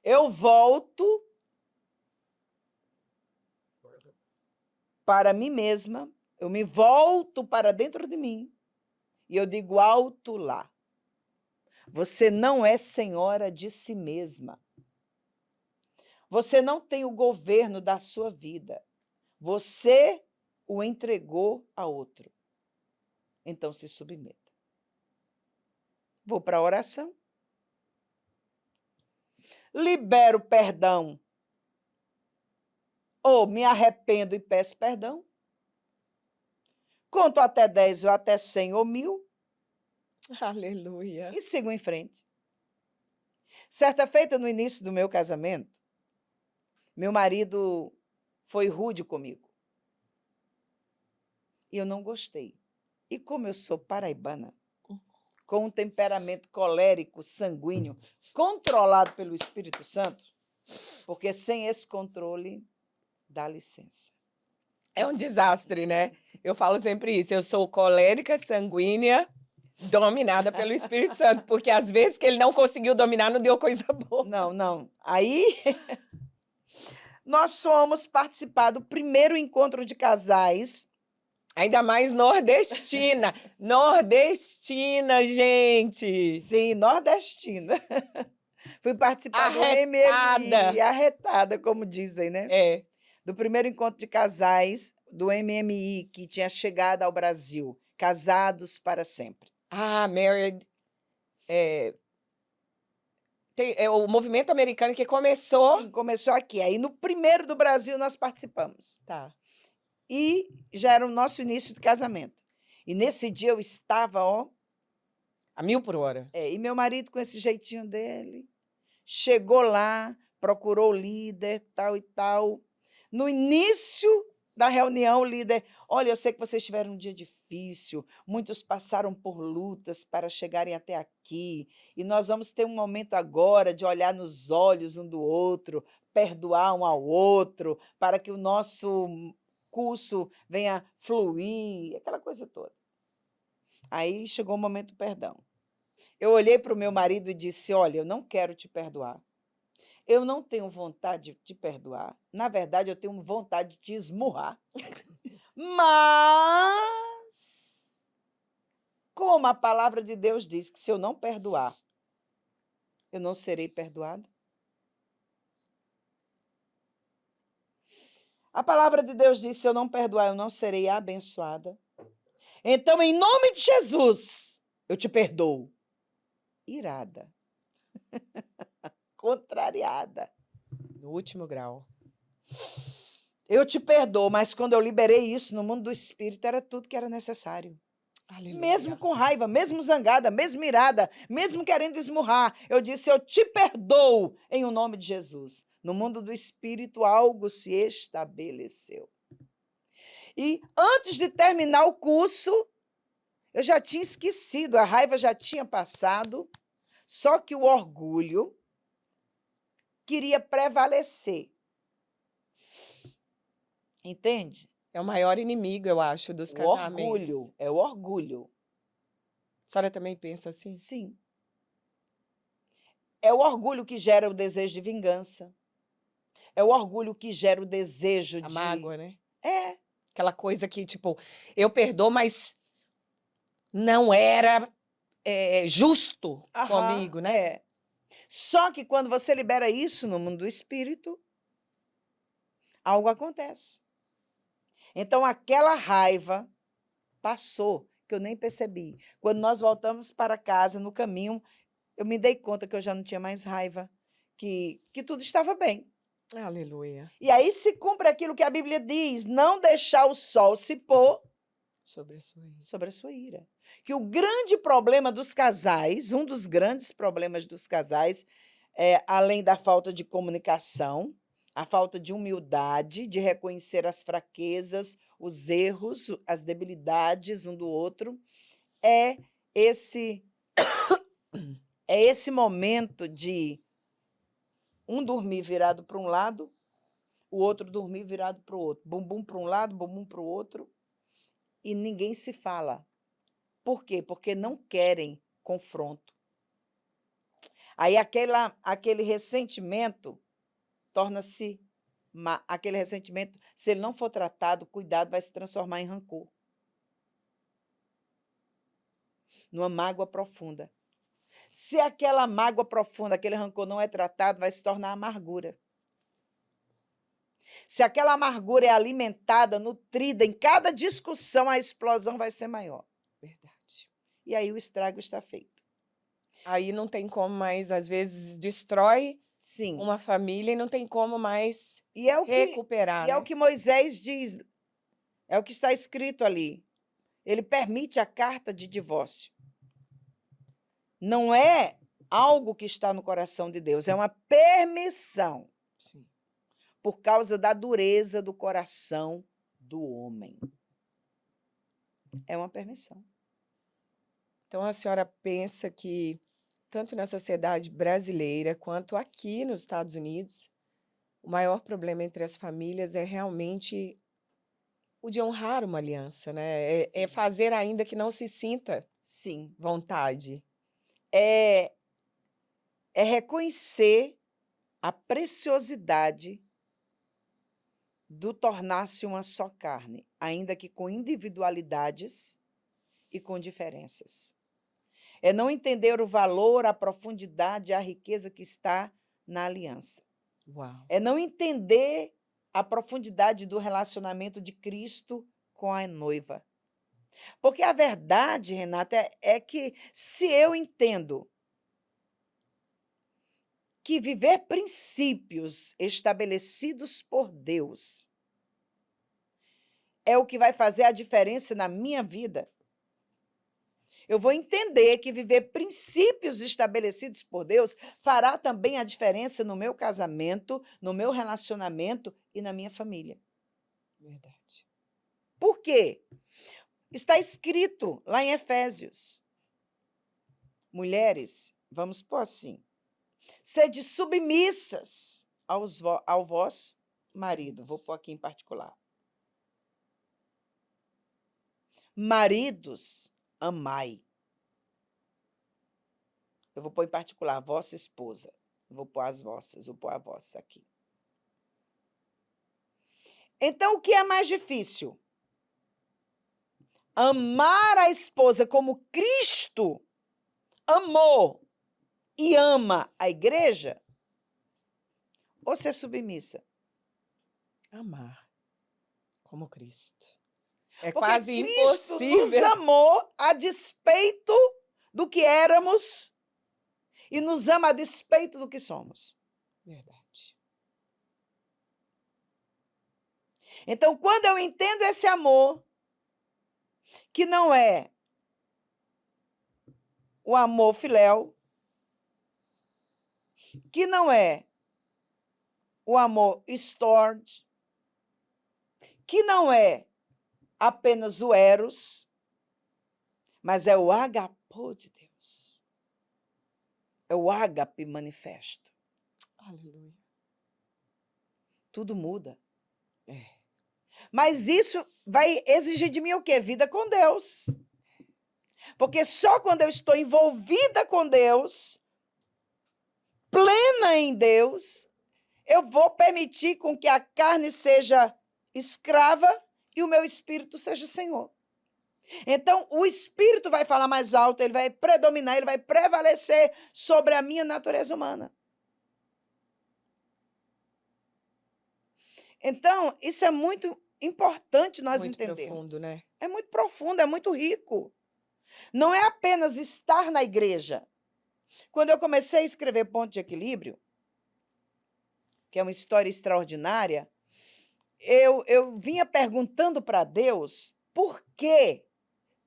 eu volto para mim mesma, eu me volto para dentro de mim e eu digo alto lá. Você não é senhora de si mesma. Você não tem o governo da sua vida. Você o entregou a outro. Então se submeta. Vou para a oração. Libero perdão. Ou me arrependo e peço perdão. Conto até 10 ou até 100 ou 1000 Aleluia. e sigo em frente. Certa feita, no início do meu casamento, meu marido foi rude comigo. E eu não gostei. E como eu sou paraibana, com um temperamento colérico, sanguíneo, controlado pelo Espírito Santo, porque sem esse controle, dá licença. É um desastre, né? Eu falo sempre isso. Eu sou colérica, sanguínea, dominada pelo Espírito Santo, porque às vezes que ele não conseguiu dominar, não deu coisa boa. Não. Aí, nós fomos participar do primeiro encontro de casais. Ainda mais nordestina. Nordestina, gente. Sim, nordestina. Fui participar do Arretada. MMI, arretada, como dizem, né? É. Do primeiro encontro de casais do MMI, que tinha chegado ao Brasil, Casados para Sempre. Ah, Married. É o movimento americano que começou. Sim, começou aqui. Aí no primeiro do Brasil nós participamos. Tá. E já era o nosso início de casamento. E nesse dia eu estava, ó, A 1000 por hora. e meu marido com esse jeitinho dele, chegou lá, procurou o líder, tal e tal. No início da reunião, o líder, olha, eu sei que vocês tiveram um dia difícil, muitos passaram por lutas para chegarem até aqui, e nós vamos ter um momento agora de olhar nos olhos um do outro, perdoar um ao outro, para que o nosso curso venha fluir, aquela coisa toda. Aí chegou o momento do perdão. Eu olhei para o meu marido e disse: olha, eu não quero te perdoar. Eu não tenho vontade de te perdoar. Na verdade, eu tenho vontade de te esmurrar. Mas, como a palavra de Deus diz que se eu não perdoar, eu não serei perdoada. A palavra de Deus diz: se eu não perdoar, eu não serei abençoada. Então, em nome de Jesus, eu te perdoo. Irada. Contrariada. No último grau. Eu te perdoo, mas quando eu liberei isso no mundo do espírito, era tudo que era necessário. Aleluia. Mesmo com raiva, mesmo zangada, mesmo irada, mesmo querendo esmurrar, eu disse: eu te perdoo em o nome de Jesus. No mundo do espírito, algo se estabeleceu. E antes de terminar o curso, eu já tinha esquecido, a raiva já tinha passado, só que o orgulho queria prevalecer. Entende? É o maior inimigo, eu acho, dos O casamentos. orgulho, é o orgulho. A senhora também pensa assim? Sim. É o orgulho que gera o desejo de vingança. É o orgulho que gera o desejo A de. mágoa, né? É. Aquela coisa que, tipo, eu perdoo, mas não era justo Aham, comigo, né? é. Só que quando você libera isso no mundo do espírito, algo acontece. Então, aquela raiva passou, que eu nem percebi. Quando nós voltamos para casa, no caminho, eu me dei conta que eu já não tinha mais raiva, que tudo estava bem. Aleluia. E aí se cumpre aquilo que a Bíblia diz: não deixar o sol se pôr Sobre a sua ira. sobre a sua ira. Que o grande problema dos casais, um dos grandes problemas dos casais, além da falta de comunicação, a falta de humildade, de reconhecer as fraquezas, os erros, as debilidades um do outro, é esse é esse momento de um dormir virado para um lado, o outro dormir virado para o outro, bumbum para um lado, bumbum para o outro, e ninguém se fala. Por quê? Porque não querem confronto. Aí aquele ressentimento torna-se. Aquele ressentimento, se ele não for tratado, cuidado, vai se transformar em rancor. Numa mágoa profunda. Se aquela mágoa profunda, aquele rancor não é tratado, vai se tornar amargura. Se aquela amargura é alimentada, nutrida, em cada discussão, a explosão vai ser maior. Verdade. E aí o estrago está feito. Aí não tem como mais, às vezes, destrói Sim. uma família e não tem como mais E é o recuperar, é o né? que Moisés diz, é o que está escrito ali. Ele permite a carta de divórcio. Não é algo que está no coração de Deus, é uma permissão. Sim. Por causa da dureza do coração do homem. É uma permissão. Então, a senhora pensa que, tanto na sociedade brasileira quanto aqui nos Estados Unidos, o maior problema entre as famílias é realmente o de honrar uma aliança, né? É Sim. fazer ainda que não se sinta Sim. vontade. É reconhecer a preciosidade do tornar-se uma só carne, ainda que com individualidades e com diferenças. É não entender o valor, a profundidade, a riqueza que está na aliança. Uau. É não entender a profundidade do relacionamento de Cristo com a noiva. Porque a verdade, Renata, é que se eu entendo que viver princípios estabelecidos por Deus é o que vai fazer a diferença na minha vida, eu vou entender que viver princípios estabelecidos por Deus fará também a diferença no meu casamento, no meu relacionamento e na minha família. Verdade. Por quê? Está escrito lá em Efésios. Mulheres, vamos pôr assim, sede submissas ao vosso marido. Vou pôr aqui em particular. Maridos, amai. Eu vou pôr em particular, vossa esposa. Vou pôr as vossas, vou pôr a vossa aqui. Então, o que é mais difícil? Amar a esposa como Cristo amou e ama a igreja? Ou ser submissa? Amar como Cristo. É Porque quase Cristo nos impossível. amou a despeito do que éramos e nos ama a despeito do que somos. Verdade. Então, quando eu entendo esse amor, que não é o amor filéu, que não é o amor storge, que não é apenas o eros, mas é o agapô de Deus. É o ágape manifesto. Aleluia. Tudo muda. É. Mas isso vai exigir de mim o quê? Vida com Deus. Porque só quando eu estou envolvida com Deus, plena em Deus, eu vou permitir com que a carne seja escrava e o meu espírito seja senhor. Então, o espírito vai falar mais alto, ele vai predominar, ele vai prevalecer sobre a minha natureza humana. Então, isso é muito importante nós Muito entendermos. profundo, né? É muito profundo, é muito rico. Não é apenas estar na igreja. Quando eu comecei a escrever Ponto de Equilíbrio, que é uma história extraordinária, eu vinha perguntando para Deus por que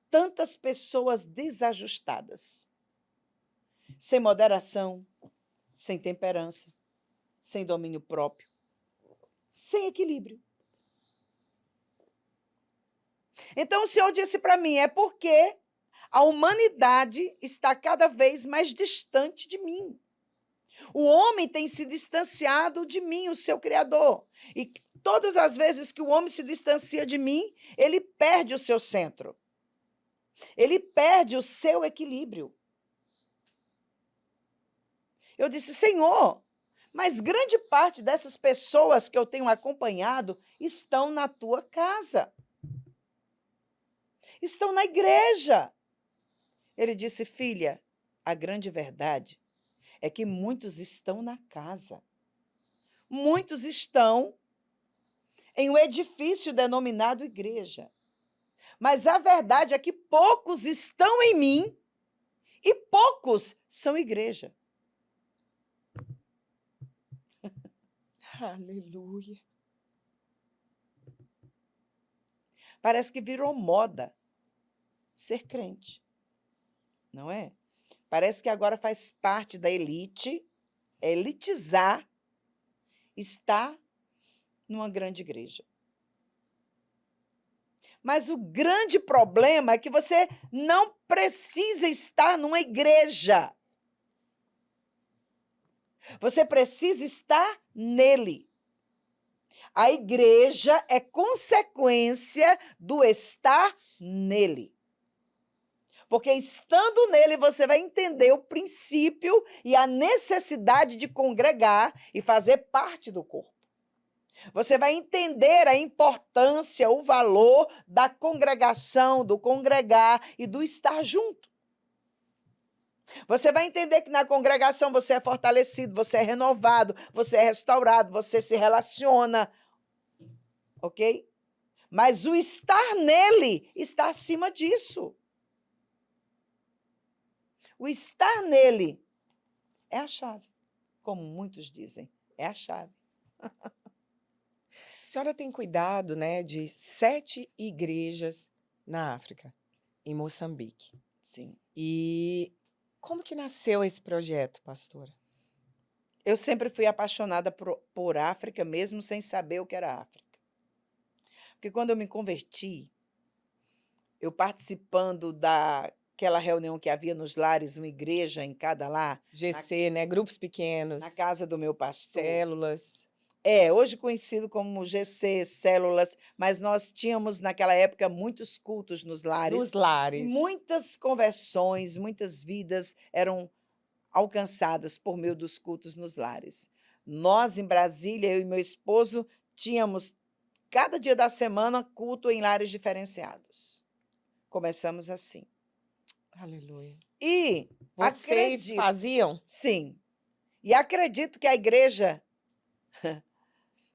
tantas pessoas desajustadas, sem moderação, sem temperança, sem domínio próprio, sem equilíbrio. Então o Senhor disse para mim, é porque a humanidade está cada vez mais distante de mim. O homem tem se distanciado de mim, o seu Criador. E todas as vezes que o homem se distancia de mim, ele perde o seu centro. Ele perde o seu equilíbrio. Eu disse, Senhor, mas grande parte dessas pessoas que eu tenho acompanhado estão na tua casa. Estão na igreja. Ele disse, filha, a grande verdade é que muitos estão na casa. Muitos estão em um edifício denominado igreja. Mas a verdade é que poucos estão em mim e poucos são igreja. Aleluia. Parece que virou moda ser crente, não é? Parece que agora faz parte da elite, elitizar, estar numa grande igreja. Mas o grande problema é que você não precisa estar numa igreja. Você precisa estar nele. A igreja é consequência do estar nele. Porque estando nele, você vai entender o princípio e a necessidade de congregar e fazer parte do corpo. Você vai entender a importância, o valor da congregação, do congregar e do estar junto. Você vai entender que na congregação você é fortalecido, você é renovado, você é restaurado, você se relaciona, ok? Mas o estar nele está acima disso. O estar nele é a chave, como muitos dizem, é a chave. A senhora tem cuidado, né, de 7 igrejas na África, em Moçambique. Sim. E como que nasceu esse projeto, pastora? Eu sempre fui apaixonada por África, mesmo sem saber o que era África. Porque quando eu me converti, eu participando daquela reunião que havia nos lares, uma igreja em cada lar, GC, né, grupos na pequenos, casa do meu pastor. células. Hoje conhecido como GC, células, mas nós tínhamos naquela época muitos cultos nos lares. Nos lares. E muitas conversões, muitas vidas eram alcançadas por meio dos cultos nos lares. Nós, em Brasília, eu e meu esposo, tínhamos, cada dia da semana, culto em lares diferenciados. Começamos assim. Aleluia. E Vocês acredito, faziam? sim, e acredito que a igreja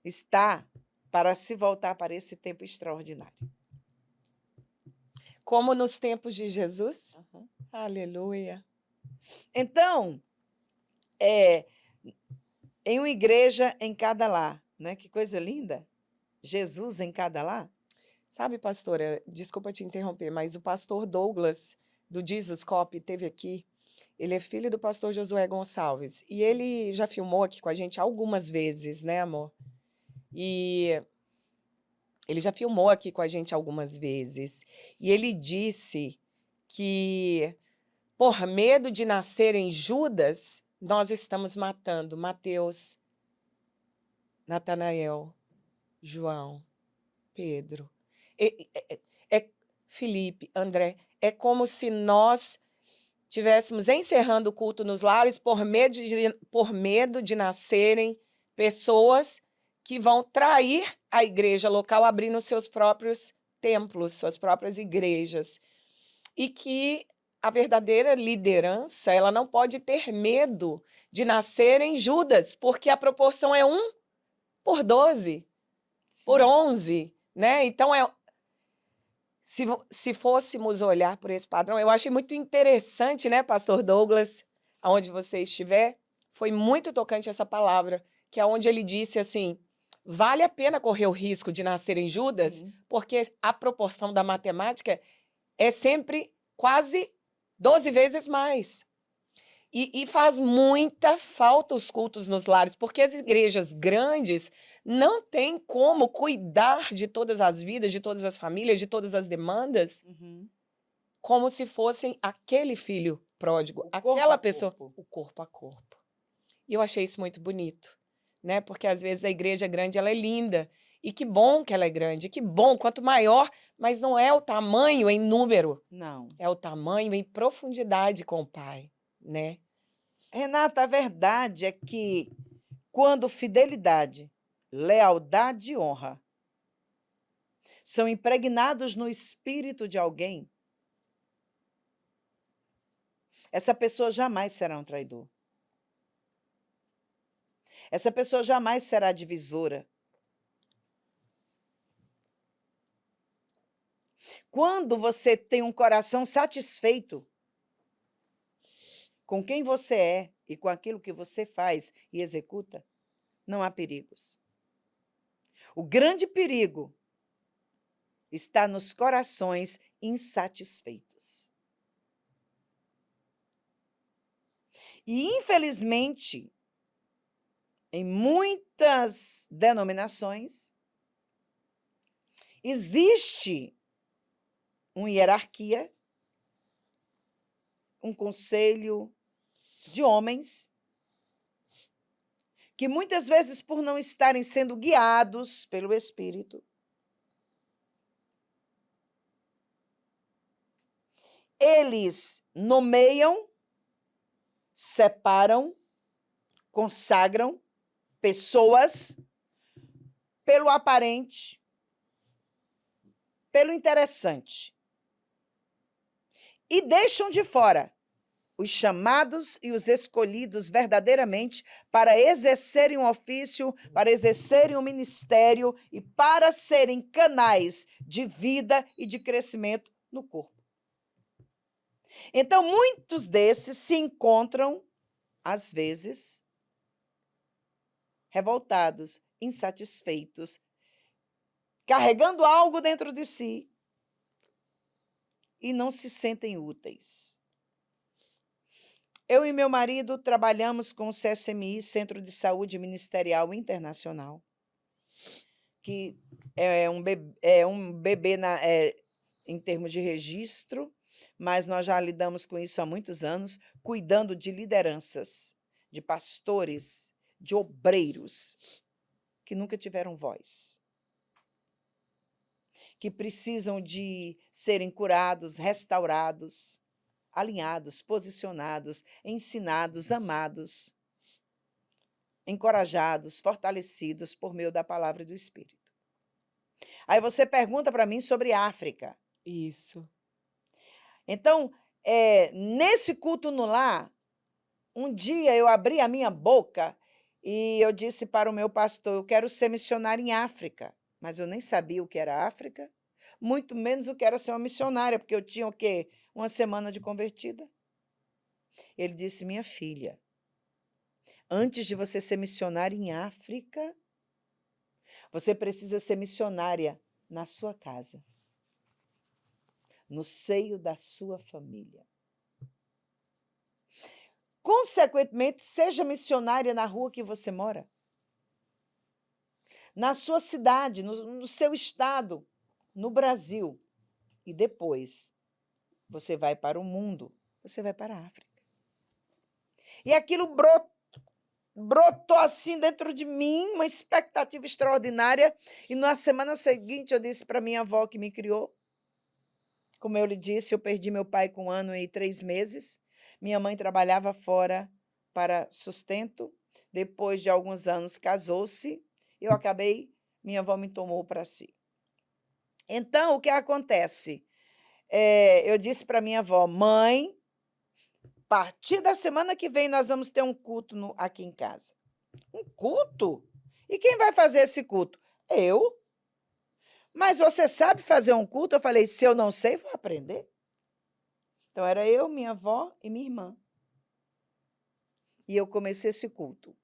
está para se voltar para esse tempo extraordinário. Como nos tempos de Jesus? Aleluia. Então, em uma igreja em cada lar, né? Que coisa linda! Jesus em cada lar. Sabe, pastora, desculpa te interromper, mas o pastor Douglas, do Jesus Cop, esteve aqui. Ele é filho do pastor Josué Gonçalves. E ele já filmou aqui com a gente algumas vezes, né, amor? E ele já filmou aqui com a gente algumas vezes. E ele disse que, por medo de nascer em Judas, nós estamos matando Mateus, Natanael, João, Pedro, Felipe, André. É como se nós estivéssemos encerrando o culto nos lares por medo de nascerem pessoas que vão trair a igreja local, abrindo seus próprios templos, suas próprias igrejas. E que a verdadeira liderança, ela não pode ter medo de nascer em Judas, porque a proporção é 1 por 12, Sim. por 11, né? Então, se fôssemos olhar por esse padrão, eu achei muito interessante, né, pastor Douglas, aonde você estiver, foi muito tocante essa palavra, que é onde ele disse assim, vale a pena correr o risco de nascer em Judas, Sim. porque a proporção da matemática é sempre quase 12 vezes mais. E faz muita falta os cultos nos lares, porque as igrejas grandes não têm como cuidar de todas as vidas, de todas as famílias, de todas as demandas, como se fossem aquele filho pródigo, aquela pessoa, o corpo a corpo. E eu achei isso muito bonito, né? Porque às vezes a igreja grande ela é linda, e que bom que ela é grande, que bom, quanto maior, mas não é o tamanho em número, Não. é o tamanho em profundidade com o Pai, né? Renata, a verdade é que quando fidelidade, lealdade e honra são impregnados no espírito de alguém, essa pessoa jamais será um traidor. Essa pessoa jamais será divisora. Quando você tem um coração satisfeito com quem você é e com aquilo que você faz e executa, não há perigos. O grande perigo está nos corações insatisfeitos. E, infelizmente, em muitas denominações, existe uma hierarquia, um conselho de homens que muitas vezes, por não estarem sendo guiados pelo Espírito, eles nomeiam, separam, consagram pessoas pelo aparente, pelo interessante. E deixam de fora os chamados e os escolhidos verdadeiramente para exercerem um ofício, para exercerem um ministério e para serem canais de vida e de crescimento no corpo. Então, muitos desses se encontram, às vezes, revoltados, insatisfeitos, carregando algo dentro de si e não se sentem úteis. Eu e meu marido trabalhamos com o CSMI, Centro de Saúde Ministerial Internacional, que é um bebê em termos de registro, mas nós já lidamos com isso há muitos anos, cuidando de lideranças, de pastores, de obreiros que nunca tiveram voz, que precisam de serem curados, restaurados, alinhados, posicionados, ensinados, amados, encorajados, fortalecidos por meio da palavra e do Espírito. Aí você pergunta para mim sobre a África. Isso. Então, nesse culto no lar, um dia eu abri a minha boca e eu disse para o meu pastor, eu quero ser missionária em África. Mas eu nem sabia o que era África, muito menos o que era ser uma missionária, porque eu tinha o quê? Uma semana de convertida. Ele disse, minha filha, antes de você ser missionária em África, você precisa ser missionária na sua casa, no seio da sua família. Consequentemente, seja missionária na rua que você mora, na sua cidade, no seu estado, no Brasil. E depois, você vai para o mundo, você vai para a África. E aquilo brotou assim dentro de mim, uma expectativa extraordinária. E na semana seguinte, eu disse para minha avó que me criou, como eu lhe disse, eu perdi meu pai com 1 ano e 3 meses. Minha mãe trabalhava fora para sustento. Depois de alguns anos, casou-se. Minha avó me tomou para si. Então, o que acontece? Eu disse para minha avó, mãe, a partir da semana que vem nós vamos ter um culto aqui em casa. Um culto? E quem vai fazer esse culto? Eu. Mas você sabe fazer um culto? Eu falei, se eu não sei, vou aprender. Então, era eu, minha avó e minha irmã. E eu comecei esse culto.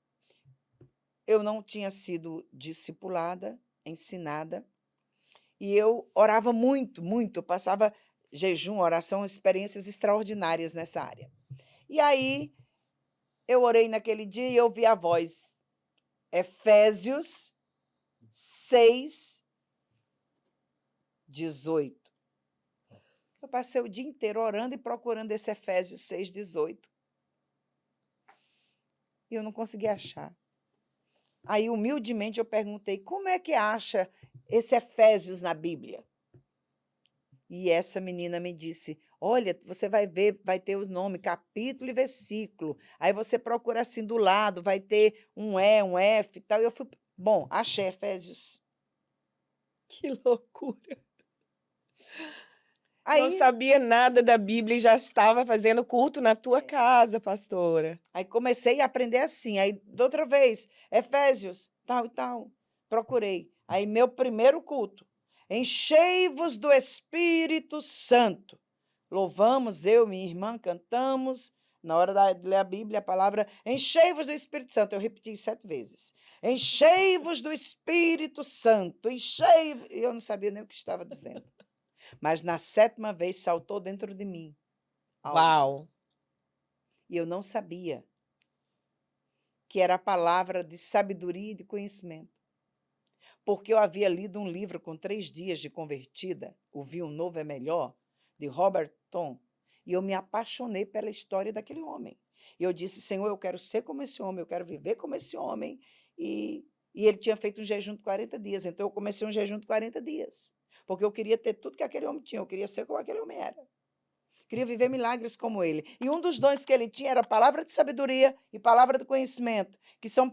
Eu não tinha sido discipulada, ensinada, e eu orava muito, muito. Eu passava jejum, oração, experiências extraordinárias nessa área. E aí, eu orei naquele dia e ouvi a voz. Efésios 6, 18. Eu passei o dia inteiro orando e procurando esse Efésios 6, 18. E eu não conseguia achar. Aí, humildemente, eu perguntei, como é que acha esse Efésios na Bíblia? E essa menina me disse, olha, você vai ver, vai ter o nome, capítulo e versículo. Aí você procura assim do lado, vai ter um E, um F e tal. E eu fui, bom, achei Efésios. Que loucura. Não Aí, sabia nada da Bíblia e já estava fazendo culto na tua casa, pastora. aí comecei a aprender assim. Aí, de outra vez, Efésios, tal e tal. Procurei. Aí, meu primeiro culto. Enchei-vos do Espírito Santo. Louvamos, eu e minha irmã, cantamos. Na hora de ler a Bíblia, a palavra enchei-vos do Espírito Santo. Eu repeti 7 vezes. Enchei-vos do Espírito Santo. Enchei-vos. Eu não sabia nem o que estava dizendo. Mas na 7ª vez saltou dentro de mim algo. Uau! E eu não sabia que era a palavra de sabedoria e de conhecimento. Porque eu havia lido um livro com 3 dias de convertida, O Vinho Novo é Melhor, de Robert Tom, e eu me apaixonei pela história daquele homem. E eu disse, Senhor, eu quero ser como esse homem, eu quero viver como esse homem. E ele tinha feito um jejum de 40 dias, então eu comecei um jejum de 40 dias. Porque eu queria ter tudo que aquele homem tinha, eu queria ser como aquele homem era. Queria viver milagres como ele. E um dos dons que ele tinha era palavra de sabedoria e palavra do conhecimento, que são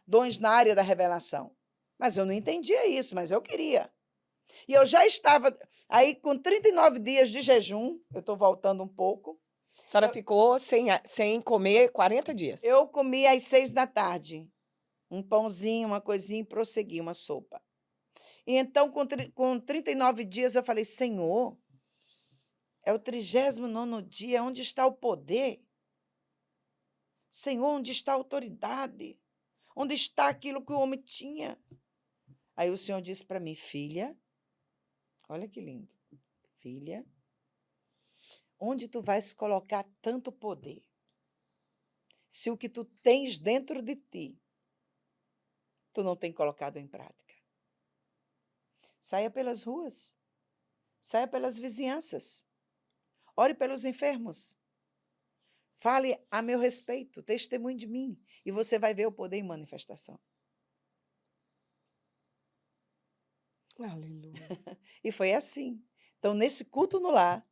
dons na área da revelação. Mas eu não entendia isso, mas eu queria. E eu já estava aí com 39 dias de jejum, eu estou voltando um pouco, senhora ficou sem comer 40 dias. Eu comi às 6 da tarde, um pãozinho, uma coisinha e prossegui, uma sopa. E então, com 39 dias, eu falei, Senhor, é o 39º dia, onde está o poder? Senhor, onde está a autoridade? Onde está aquilo que o homem tinha? Aí o Senhor disse para mim, filha, olha que lindo, filha, onde tu vais colocar tanto poder? Se o que tu tens dentro de ti, tu não tem colocado em prática. Saia pelas ruas, saia pelas vizinhanças, ore pelos enfermos, fale a meu respeito, testemunhe de mim, e você vai ver o poder em manifestação. Aleluia. E foi assim. Então, nesse culto no lar,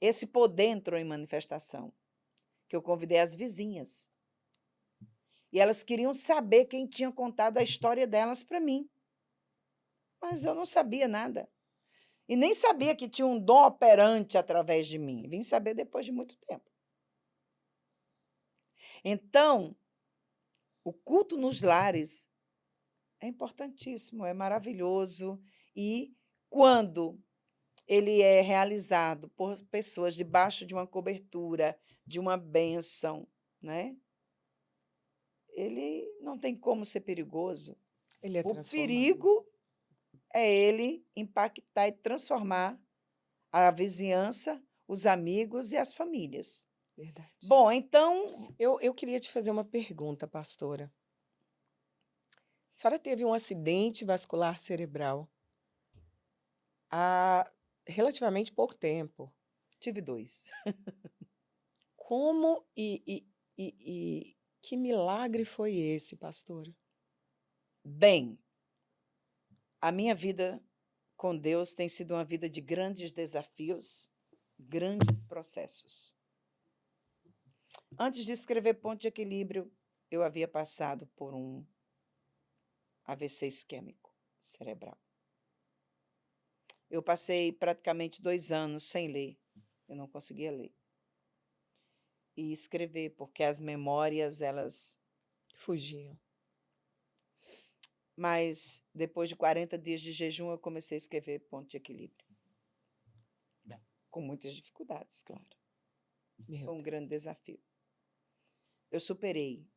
esse poder entrou em manifestação, que eu convidei as vizinhas. E elas queriam saber quem tinha contado a história delas para mim. Mas eu não sabia nada. E nem sabia que tinha um dom operante através de mim. Vim saber depois de muito tempo. Então, o culto nos lares é importantíssimo, é maravilhoso. E quando ele é realizado por pessoas debaixo de uma cobertura, de uma bênção, né? Ele não tem como ser perigoso. Ele é O transformador. perigo é ele impactar e transformar a vizinhança, os amigos e as famílias. Verdade. Bom, então, Eu queria te fazer uma pergunta, pastora. A senhora teve um acidente vascular cerebral há relativamente pouco tempo. tive 2. Como e que milagre foi esse, pastora? Bem, a minha vida com Deus tem sido uma vida de grandes desafios, grandes processos. Antes de escrever Ponto de Equilíbrio, eu havia passado por um AVC isquêmico cerebral. Eu passei praticamente 2 anos sem ler. Eu não conseguia ler. E escrever, porque as memórias, elas... Fugiam. Mas, depois de 40 dias de jejum, eu comecei a escrever Ponto de Equilíbrio. Com muitas dificuldades, claro. Meu Foi um Deus. grande desafio. Eu superei.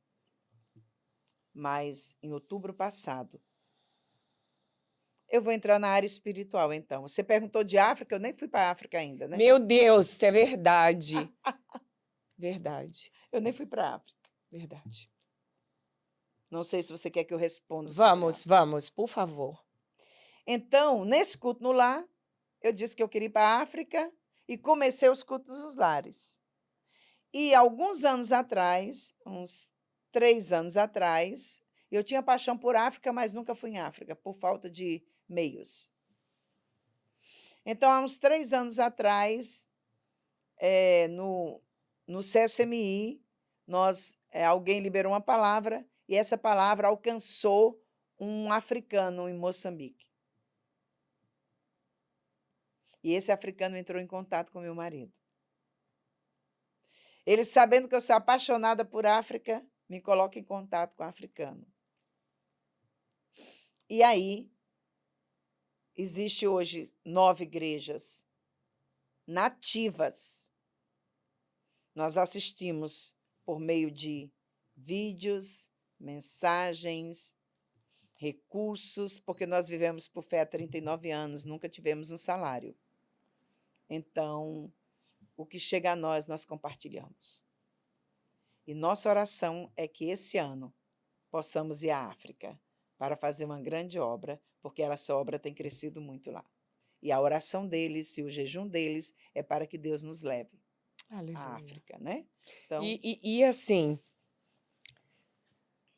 Mas, em outubro passado, eu vou entrar na área espiritual, então. Você perguntou de África, eu nem fui para a África ainda, né? Meu Deus, isso é verdade. Verdade, Eu nem fui para a África. verdade. Não sei se você quer que eu responda sobre a Vamos, África. vamos, por favor. Então, nesse culto no lar, eu disse que eu queria ir para a África e comecei os cultos dos lares. E alguns anos atrás, uns 3 anos atrás, eu tinha paixão por África, mas nunca fui em África, por falta de meios. Então, há uns 3 anos atrás, no CSMI, alguém liberou uma palavra e essa palavra alcançou um africano em Moçambique. E esse africano entrou em contato com meu marido. Ele, sabendo que eu sou apaixonada por África, me coloca em contato com o africano. E aí, existe hoje 9 igrejas nativas. Nós assistimos por meio de vídeos, mensagens, recursos, porque nós vivemos por fé há 39 anos, nunca tivemos um salário. Então, o que chega a nós compartilhamos. E nossa oração é que esse ano possamos ir à África para fazer uma grande obra, porque essa obra tem crescido muito lá. E a oração deles e o jejum deles é para que Deus nos leve Aleluia. à África, né? Então, E assim,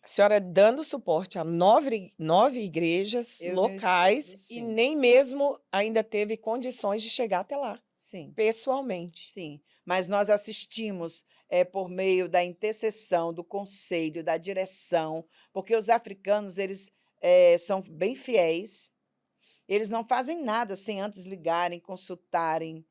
a senhora dando suporte a 9 igrejas eu e meu locais esposo, e sim. nem mesmo ainda teve condições de chegar até lá, Sim, pessoalmente. sim. Mas nós assistimos por meio da intercessão, do conselho, da direção, porque os africanos, eles são bem fiéis. Eles não fazem nada sem antes ligarem, consultarem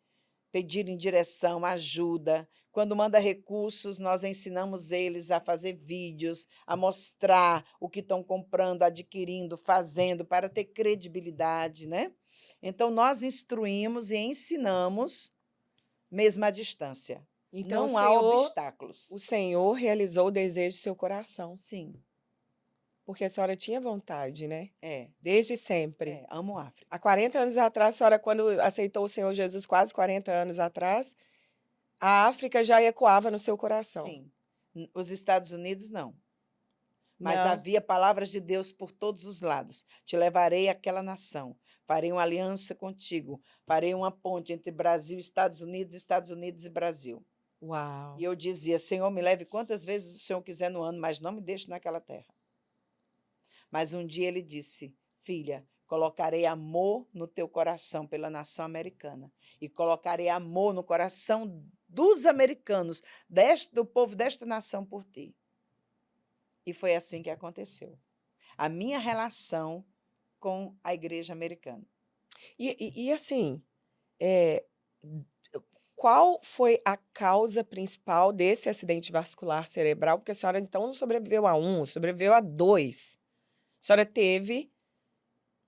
pedirem direção, ajuda. Quando manda recursos, nós ensinamos eles a fazer vídeos, a mostrar o que estão comprando, adquirindo, fazendo, para ter credibilidade, né? Então, nós instruímos e ensinamos mesmo à distância. Então, Não há obstáculos. o Senhor realizou o desejo do seu coração, Sim, porque a senhora tinha vontade, né? é, Desde sempre. amo a África. Há 40 anos atrás, a senhora, quando aceitou o Senhor Jesus, quase 40 anos atrás, a África já ecoava no seu coração. Sim. Os Estados Unidos, não. Mas Não. havia palavras de Deus por todos os lados. Te levarei àquela nação. Farei uma aliança contigo. Farei uma ponte entre Brasil, Estados Unidos e Brasil. Uau. E eu dizia, Senhor, me leve quantas vezes o Senhor quiser no ano, mas não me deixe naquela terra. Mas um dia ele disse, filha, colocarei amor no teu coração pela nação americana e colocarei amor no coração dos americanos, do povo desta nação por ti. E foi assim que aconteceu. A minha relação com a igreja americana. E assim, qual foi a causa principal desse acidente vascular cerebral? Porque a senhora, então, não sobreviveu a um, sobreviveu a 2. A senhora teve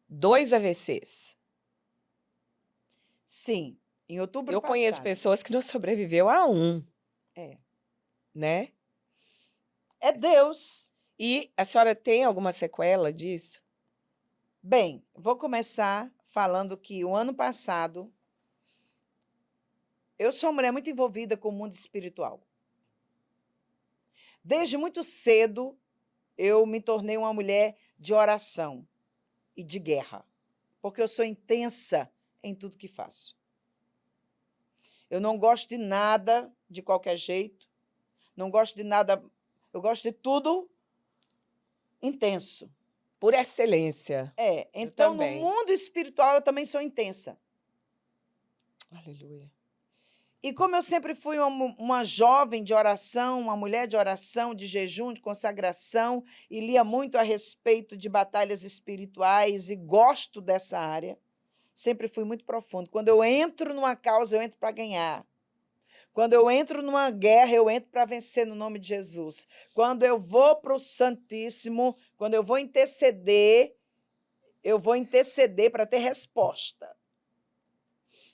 2 AVCs. Sim, em outubro Eu conheço passado. pessoas que não sobreviveu a 1, É. né? É Deus. E a senhora tem alguma sequela disso? Bem, vou começar falando que o ano passado eu sou uma mulher muito envolvida com o mundo espiritual. Desde muito cedo, eu me tornei uma mulher de oração e de guerra, porque eu sou intensa em tudo que faço. Eu não gosto de nada de qualquer jeito, não gosto de nada, eu gosto de tudo intenso. Por excelência. Então no também. mundo espiritual eu também sou intensa. Aleluia. E como eu sempre fui uma jovem de oração, uma mulher de oração, de jejum, de consagração, e lia muito a respeito de batalhas espirituais e gosto dessa área, sempre fui muito profundo. Quando eu entro numa causa, eu entro para ganhar. Quando eu entro numa guerra, eu entro para vencer no nome de Jesus. Quando eu vou para o Santíssimo, quando eu vou interceder para ter resposta.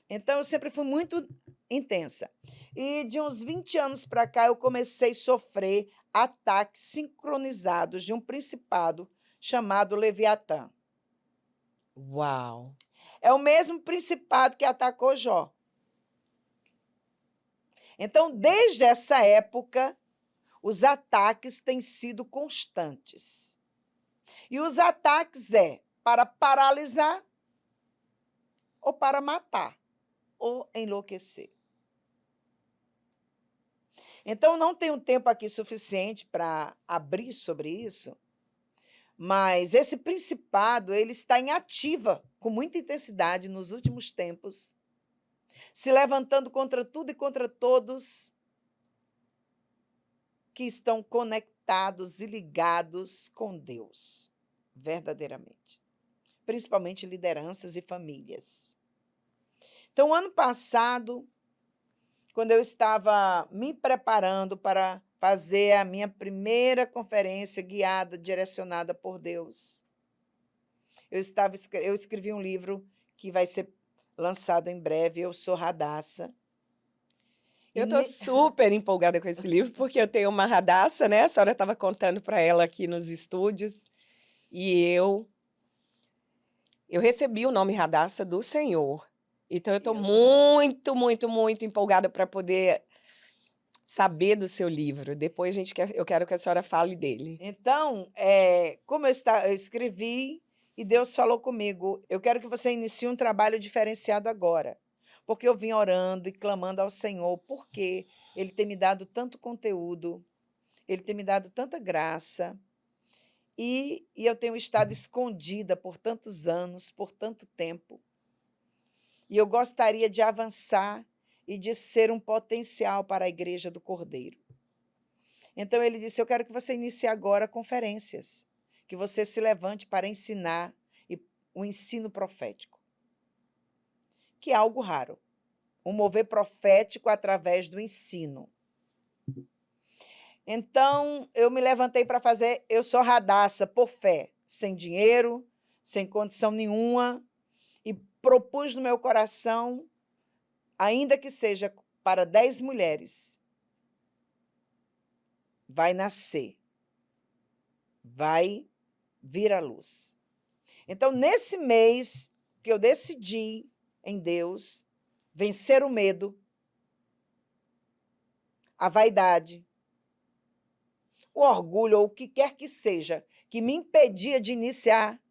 Então, eu sempre fui muito intensa. E de uns 20 anos para cá, eu comecei a sofrer ataques sincronizados de um principado chamado Leviatã. Uau. É o mesmo principado que atacou Jó. Então, desde essa época, os ataques têm sido constantes. E os ataques para paralisar ou para matar ou enlouquecer. Então, não tenho tempo aqui suficiente para abrir sobre isso, mas esse principado ele está em ativa com muita intensidade nos últimos tempos, se levantando contra tudo e contra todos que estão conectados e ligados com Deus, verdadeiramente, principalmente lideranças e famílias. Então, ano passado, quando eu estava me preparando para fazer a minha primeira conferência guiada, direcionada por Deus, eu escrevi um livro que vai ser lançado em breve, Eu Sou Radassa. Eu estou super empolgada com esse livro, porque eu tenho uma Radassa, né? A senhora estava contando para ela aqui nos estúdios, e eu recebi o nome Radassa do Senhor. Então, eu estou muito, muito, muito empolgada para poder saber do seu livro. Depois eu quero que a senhora fale dele. Então, como eu escrevi e Deus falou comigo, eu quero que você inicie um trabalho diferenciado agora, porque eu vim orando e clamando ao Senhor, porque Ele tem me dado tanto conteúdo, Ele tem me dado tanta graça, e eu tenho estado escondida por tantos anos, por tanto tempo. E eu gostaria de avançar e de ser um potencial para a Igreja do Cordeiro. Então, ele disse, eu quero que você inicie agora conferências, que você se levante para ensinar o ensino profético, que é algo raro. um mover profético através do ensino. Então, eu me levantei para fazer, eu sou radaça por fé, sem dinheiro, sem condição nenhuma, e propus no meu coração, ainda que seja para 10 mulheres, vai nascer, vai vir à luz. Então, nesse mês que eu decidi em Deus vencer o medo, a vaidade, o orgulho, ou o que quer que seja, que me impedia de iniciar,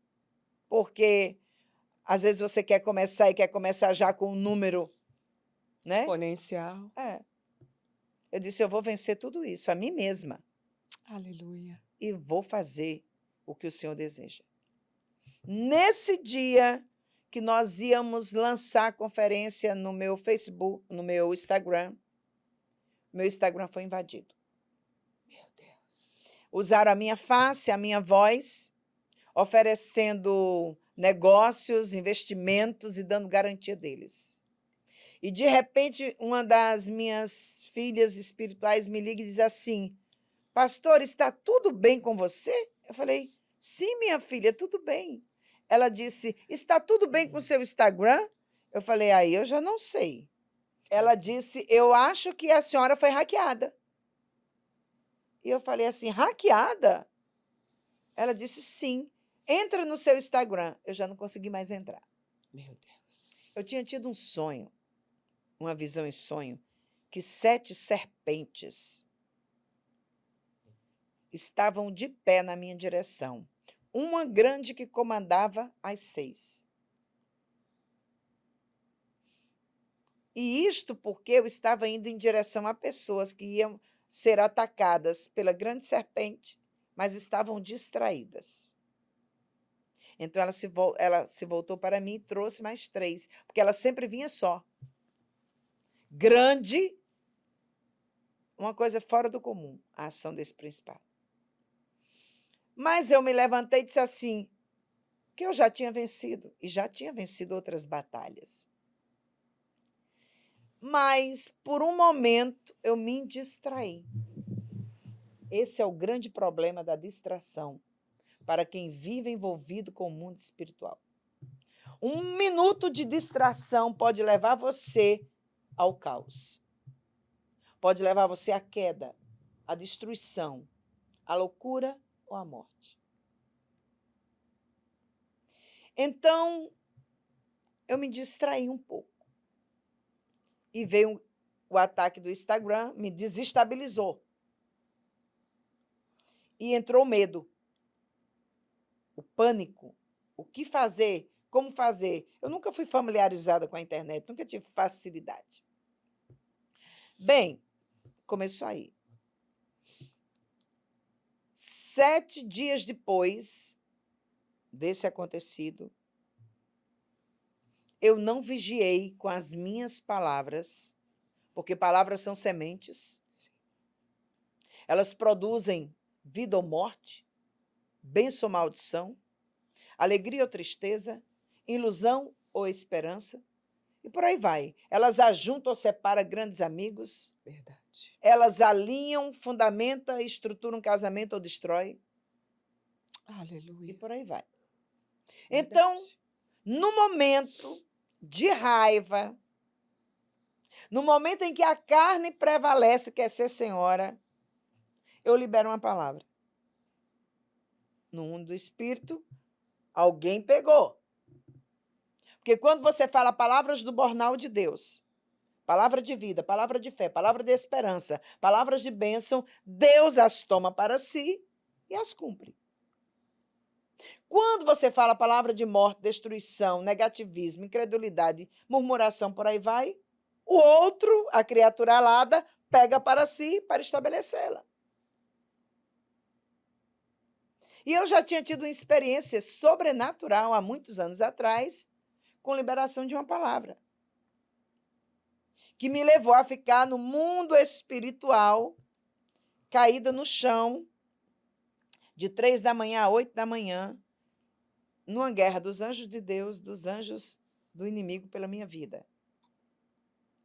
porque às vezes você quer começar e quer começar já com um número, né? Exponencial. Eu disse, eu vou vencer tudo isso, a mim mesma, Aleluia. e vou fazer o que o Senhor deseja. Nesse dia que nós íamos lançar a conferência no meu Facebook, no meu Instagram foi invadido. Meu Deus. Usaram a minha face, a minha voz, oferecendo negócios, investimentos e dando garantia deles. E, de repente, uma das minhas filhas espirituais me liga e diz assim, pastor, está tudo bem com você? Eu falei, sim, minha filha, tudo bem. Ela disse, está tudo bem com o seu Instagram? Eu falei, aí eu já não sei. Ela disse, eu acho que a senhora foi hackeada. E eu falei assim, hackeada? Ela disse, sim. Entra no seu Instagram. Eu já não consegui mais entrar. Meu Deus. Eu tinha tido um sonho, uma visão em sonho, que 7 serpentes estavam de pé na minha direção. Uma grande que comandava as 6. E isto porque eu estava indo em direção a pessoas que iam ser atacadas pela grande serpente, mas estavam distraídas. Então, ela se voltou para mim e trouxe mais 3, porque ela sempre vinha só. Grande, uma coisa fora do comum, a ação desse principado. Mas eu me levantei e disse assim, que eu já tinha vencido, e já tinha vencido outras batalhas. Mas, por um momento, eu me distraí. Esse é o grande problema da distração para quem vive envolvido com o mundo espiritual. 1 minuto de distração pode levar você ao caos. Pode levar você à queda, à destruição, à loucura ou à morte. Então, eu me distraí um pouco. E veio o ataque do Instagram, me desestabilizou. E entrou o medo, o pânico, o que fazer, como fazer. Eu nunca fui familiarizada com a internet, nunca tive facilidade. Bem, começou aí. 7 dias depois desse acontecido, eu não vigiei com as minhas palavras, porque palavras são sementes. Elas produzem vida ou morte, bênção ou maldição, alegria ou tristeza, ilusão ou esperança, e por aí vai. Elas ajuntam ou separam grandes amigos. Verdade. Elas alinham, fundamentam, estruturam um casamento ou destrói. Aleluia. E por aí vai. Verdade. Então, no momento de raiva, no momento em que a carne prevalece, quer ser senhora, eu libero uma palavra. No mundo do espírito, alguém pegou. Porque quando você fala palavras do bornal de Deus, palavra de vida, palavra de fé, palavra de esperança, palavras de bênção, Deus as toma para si e as cumpre. Quando você fala palavra de morte, destruição, negativismo, incredulidade, murmuração, por aí vai, o outro, a criatura alada, pega para si para estabelecê-la. E eu já tinha tido uma experiência sobrenatural há muitos anos atrás, com liberação de uma palavra, que me levou a ficar no mundo espiritual, caída no chão, de 3 da manhã a 8 da manhã, numa guerra dos anjos de Deus, dos anjos do inimigo pela minha vida.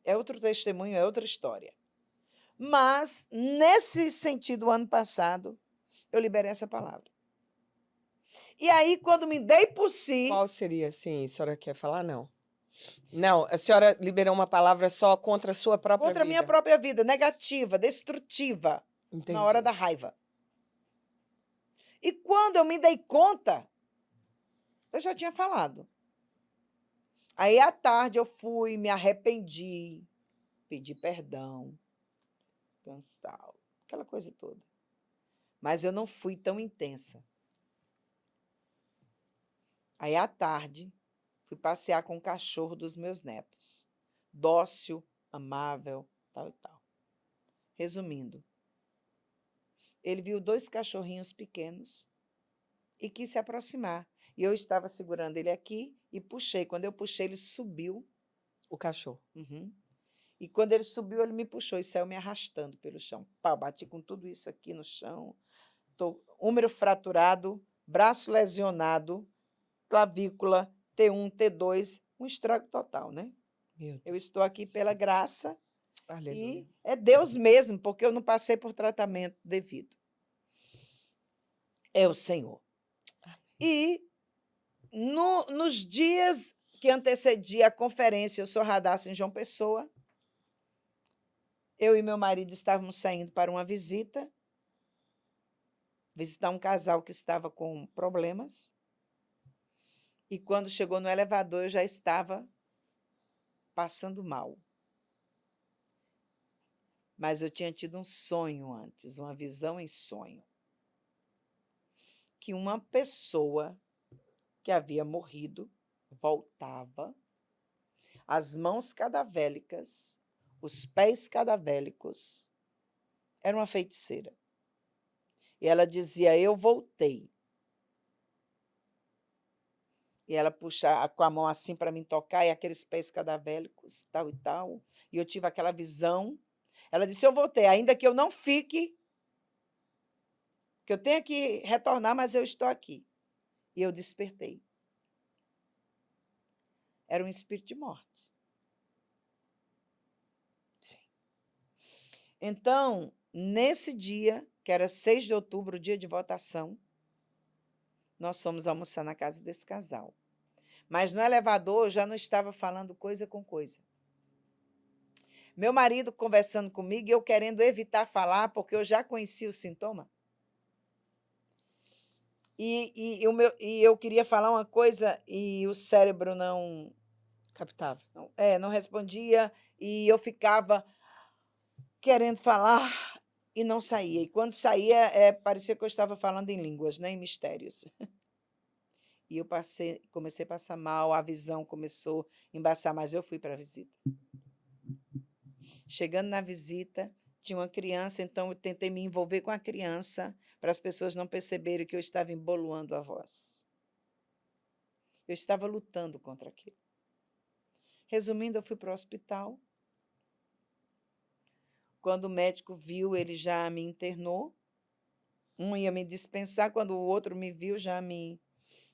É outro testemunho, é outra história. Mas, nesse sentido, ano passado, eu liberei essa palavra. E aí, quando me dei por si, Qual seria, assim, a senhora quer falar? Não. Não, a senhora liberou uma palavra só contra a sua própria contra a minha vida. própria vida, negativa, destrutiva, na hora Entendi. da raiva. E quando eu me dei conta, eu já tinha falado. Aí, à tarde, eu fui, me arrependi, pedi perdão, cansal, aquela coisa toda. Mas eu não fui tão intensa. Aí, à tarde, fui passear com o cachorro dos meus netos. Dócil, amável, tal e tal. Resumindo, ele viu 2 cachorrinhos pequenos e quis se aproximar. E eu estava segurando ele aqui e puxei. Quando eu puxei, ele subiu. O cachorro. Uhum. E quando ele subiu, ele me puxou e saiu me arrastando pelo chão. Pá, bati com tudo isso aqui no chão. Úmero fraturado, braço lesionado, clavícula, T1, T2, um estrago total, né? Meu Eu Deus. estou aqui pela graça Aleluia. e é Deus mesmo, porque eu não passei por tratamento devido. É o Senhor. E nos dias que antecedia a conferência, eu sou Radassa em João Pessoa, eu e meu marido estávamos saindo para uma visita, visitar um casal que estava com problemas. E quando chegou no elevador, eu já estava passando mal. Mas eu tinha tido um sonho antes, uma visão em sonho, que uma pessoa que havia morrido voltava, as mãos cadavélicas, os pés cadavélicos. Era uma feiticeira. E ela dizia: eu voltei. E ela puxa com a mão assim para me tocar, e aqueles pés cadavélicos, tal e tal. E eu tive aquela visão. Ela disse: eu voltei, ainda que eu não fique, que eu tenha que retornar, mas eu estou aqui. E eu despertei. Era um espírito de morte. Sim. Então, nesse dia, que era 6 de outubro, dia de votação, nós fomos almoçar na casa desse casal. Mas no elevador eu já não estava falando coisa com coisa. Meu marido conversando comigo e eu querendo evitar falar, porque eu já conhecia o sintoma. E eu queria falar uma coisa e o cérebro não Captava. não respondia, e eu ficava querendo falar e não saía. E quando saía, parecia que eu estava falando em línguas, né, em mistérios. E eu comecei a passar mal, a visão começou a embaçar, mas eu fui para a visita. Chegando na visita, tinha uma criança, então eu tentei me envolver com a criança para as pessoas não perceberem que eu estava emboloando a voz. Eu estava lutando contra aquilo. Resumindo, eu fui para o hospital. Quando o médico viu, ele já me internou. Um ia me dispensar, quando o outro me viu, já me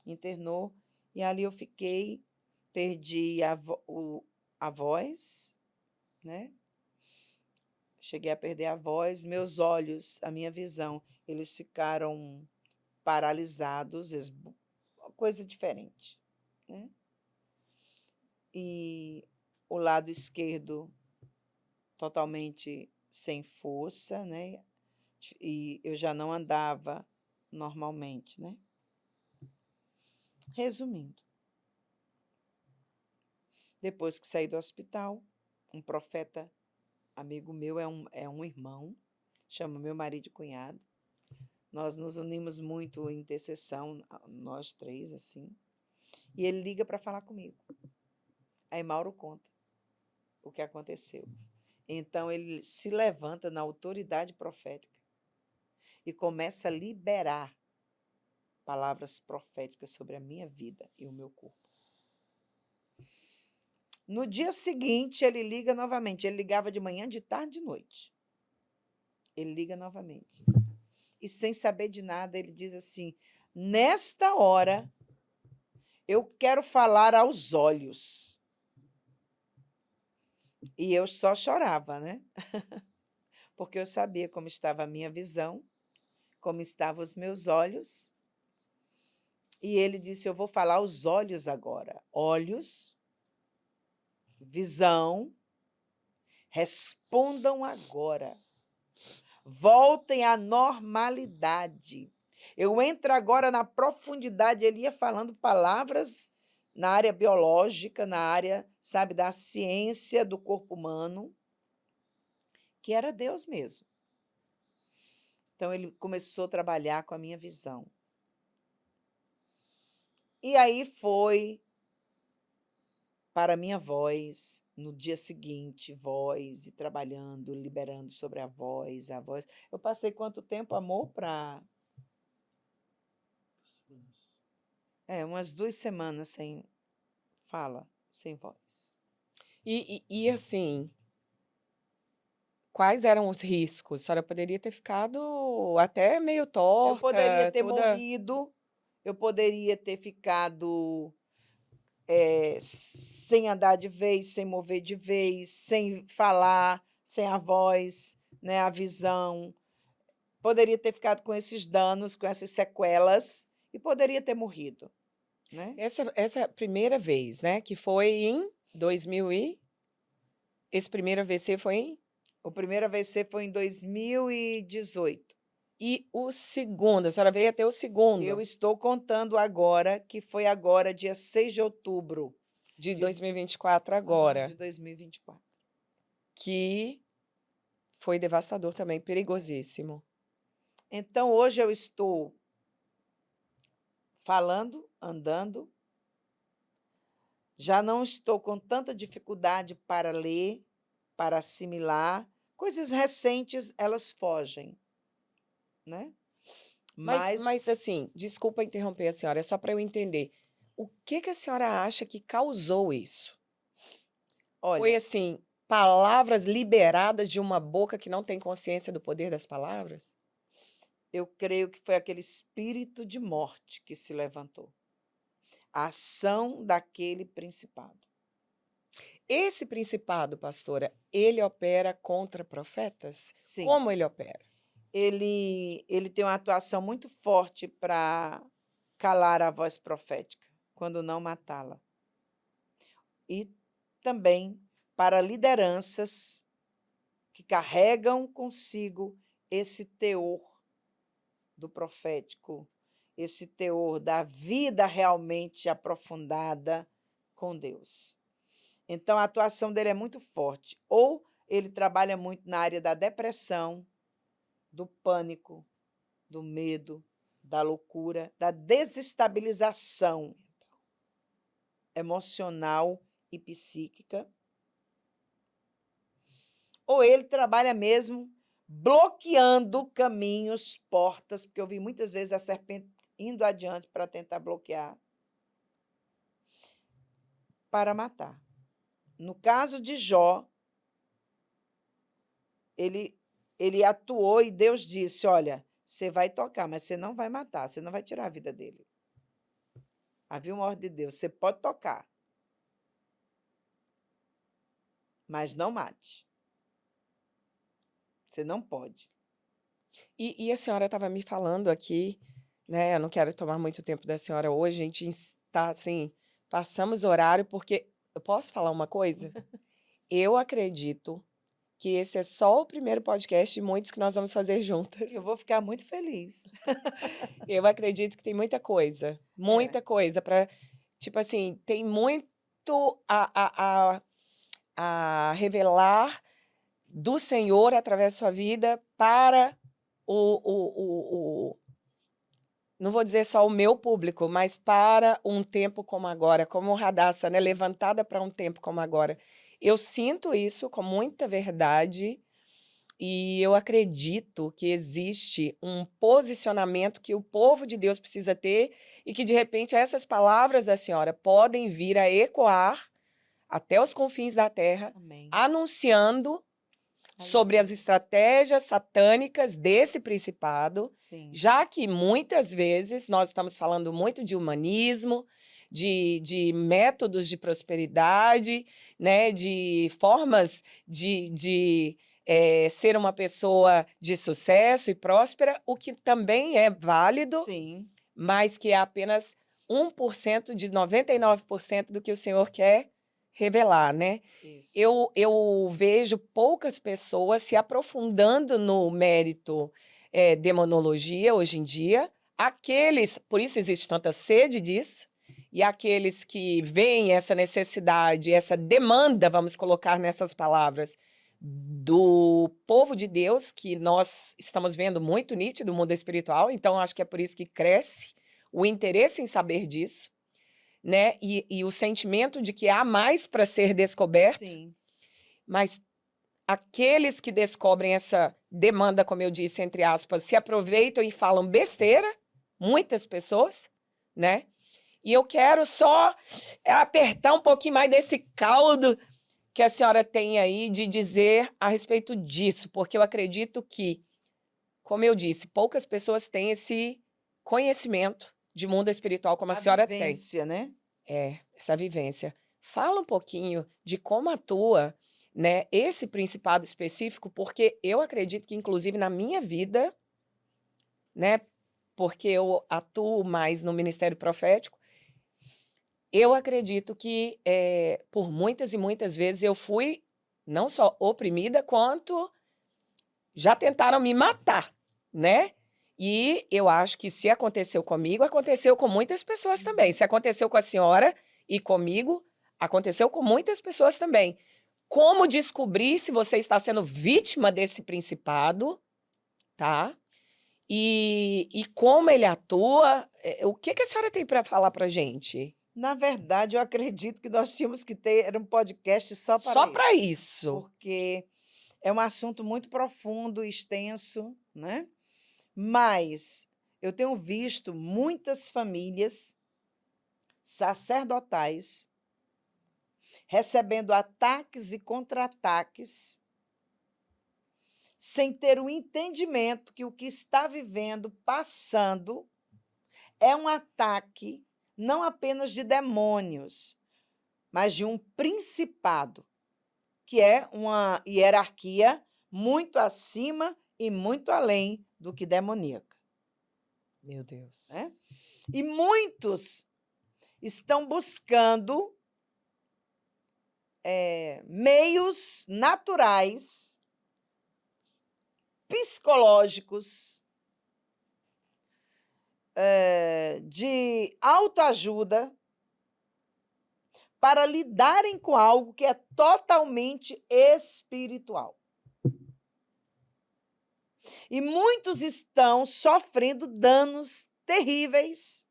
internou. E ali eu fiquei, perdi a voz, né? Cheguei a perder a voz, meus olhos, a minha visão, eles ficaram paralisados, coisa diferente, né? E o lado esquerdo totalmente sem força, né? E eu já não andava normalmente, né? Resumindo, depois que saí do hospital, um profeta amigo meu, é um irmão, chama meu marido de cunhado. Nós nos unimos muito em intercessão, nós 3, assim. E ele liga para falar comigo. Aí Mauro conta o que aconteceu. Então ele se levanta na autoridade profética e começa a liberar palavras proféticas sobre a minha vida e o meu corpo. No dia seguinte, ele liga novamente. Ele ligava de manhã, de tarde, de noite. Ele liga novamente. E sem saber de nada, ele diz assim: nesta hora, eu quero falar aos olhos. E eu só chorava, né? Porque eu sabia como estava a minha visão, como estavam os meus olhos. E ele disse: eu vou falar os olhos agora. Olhos, visão, respondam agora. Voltem à normalidade. Eu entro agora na profundidade. Ele ia falando palavras na área biológica, na área, sabe, da ciência do corpo humano, que era Deus mesmo. Então, ele começou a trabalhar com a minha visão. E aí foi para a minha voz, no dia seguinte, voz, e trabalhando, liberando sobre a voz, a voz. Eu passei quanto tempo, amor, para... umas 2 semanas sem fala, sem voz. E assim, quais eram os riscos? A senhora poderia ter ficado até meio Eu poderia torta, ter toda... morrido, eu poderia ter ficado sem andar de vez, sem mover de vez, sem falar, sem a voz, né, a visão. Poderia ter ficado com esses danos, com essas sequelas, e poderia ter morrido, né? Essa primeira vez, né, que foi em 2000 e... Esse primeiro AVC foi em... O primeiro AVC foi em 2018. E o segundo, a senhora veio até o Eu segundo estou contando agora, que foi agora, dia 6 de outubro de de 2024 de agora, 2024. que foi devastador também, perigosíssimo. Então, hoje eu estou falando, andando, já não estou com tanta dificuldade para ler, para assimilar. Coisas recentes, elas fogem, né? Mas, Mas assim, desculpa interromper a senhora, é só para eu entender. O que que a senhora acha que causou isso? Foi olha, assim, palavras liberadas de uma boca que não tem consciência do poder das palavras? eu creio que foi aquele espírito de morte que se levantou. A ação daquele principado. Esse principado, pastora, ele opera contra profetas? Sim, Como ele opera? ele tem uma atuação muito forte para calar a voz profética, quando não matá-la. E também para lideranças que carregam consigo esse teor do profético, esse teor da vida realmente aprofundada com Deus. Então, a atuação dele é muito forte. Ou ele trabalha muito na área da depressão, do pânico, do medo, da loucura, da desestabilização emocional e psíquica. Ou ele trabalha mesmo bloqueando caminhos, portas, porque eu vi muitas vezes a serpente indo adiante para tentar bloquear, para matar. No caso de Jó, ele atuou e Deus disse: olha, você vai tocar, mas você não vai matar, você não vai tirar a vida dele. Havia uma ordem de Deus: você pode tocar, mas não mate. Você não pode. E a senhora estava me falando aqui, né? Eu não quero tomar muito tempo da senhora hoje, a gente está assim, passamos o horário, porque eu posso falar uma coisa? Eu acredito que esse é só o primeiro podcast de muitos que nós vamos fazer juntas. Eu vou ficar muito feliz. Eu acredito que tem muita coisa para, tipo assim, tem muito a revelar do Senhor através da sua vida para não vou dizer só o meu público, mas para um tempo como agora, como Radassa, né, Sim. levantada para um tempo como agora. Eu sinto isso com muita verdade e eu acredito que existe um posicionamento que o povo de Deus precisa ter e que, de repente, essas palavras da senhora podem vir a ecoar até os confins da terra, Amém. anunciando sobre as Aleluia. estratégias satânicas desse principado, Sim. já que muitas vezes nós estamos falando muito de humanismo, de métodos de prosperidade, né, de formas de ser uma pessoa de sucesso e próspera, o que também é válido, Sim. mas que é apenas 1% de 99% do que o Senhor quer revelar, né? Isso. Eu vejo poucas pessoas se aprofundando no mérito demonologia hoje em dia. Aqueles, por isso existe tanta sede disso, e aqueles que veem essa necessidade, essa demanda, vamos colocar nessas palavras, do povo de Deus, que nós estamos vendo muito nítido no mundo espiritual, então acho que é por isso que cresce o interesse em saber disso, né? E o sentimento de que há mais para ser descoberto, Sim. mas aqueles que descobrem essa demanda, como eu disse, entre aspas, se aproveitam e falam besteira, muitas pessoas, né? E eu quero só apertar um pouquinho mais desse caldo que a senhora tem aí de dizer a respeito disso, porque eu acredito que, como eu disse, poucas pessoas têm esse conhecimento de mundo espiritual como a senhora tem. Vivência, né? Essa vivência. Fala um pouquinho de como atua, né, esse principado específico, porque eu acredito que, inclusive, na minha vida, né, porque eu atuo mais no ministério profético, eu acredito que, por muitas e muitas vezes, eu fui não só oprimida, quanto já tentaram me matar, né? E eu acho que se aconteceu comigo, aconteceu com muitas pessoas também. Se aconteceu com a senhora e comigo, aconteceu com muitas pessoas também. Como descobrir se você está sendo vítima desse principado, tá? E como ele atua? O que a senhora tem para falar para gente? Na verdade, eu acredito que nós tínhamos que ter um podcast só para Só para isso, isso. porque é um assunto muito profundo, extenso, né? Mas eu tenho visto muitas famílias sacerdotais recebendo ataques e contra-ataques sem ter o entendimento que o que está vivendo, passando, é um ataque não apenas de demônios, mas de um principado, que é uma hierarquia muito acima e muito além do que demoníaca. Meu Deus. Né? E muitos estão buscando meios naturais, psicológicos, de autoajuda, para lidarem com algo que é totalmente espiritual. E muitos estão sofrendo danos terríveis,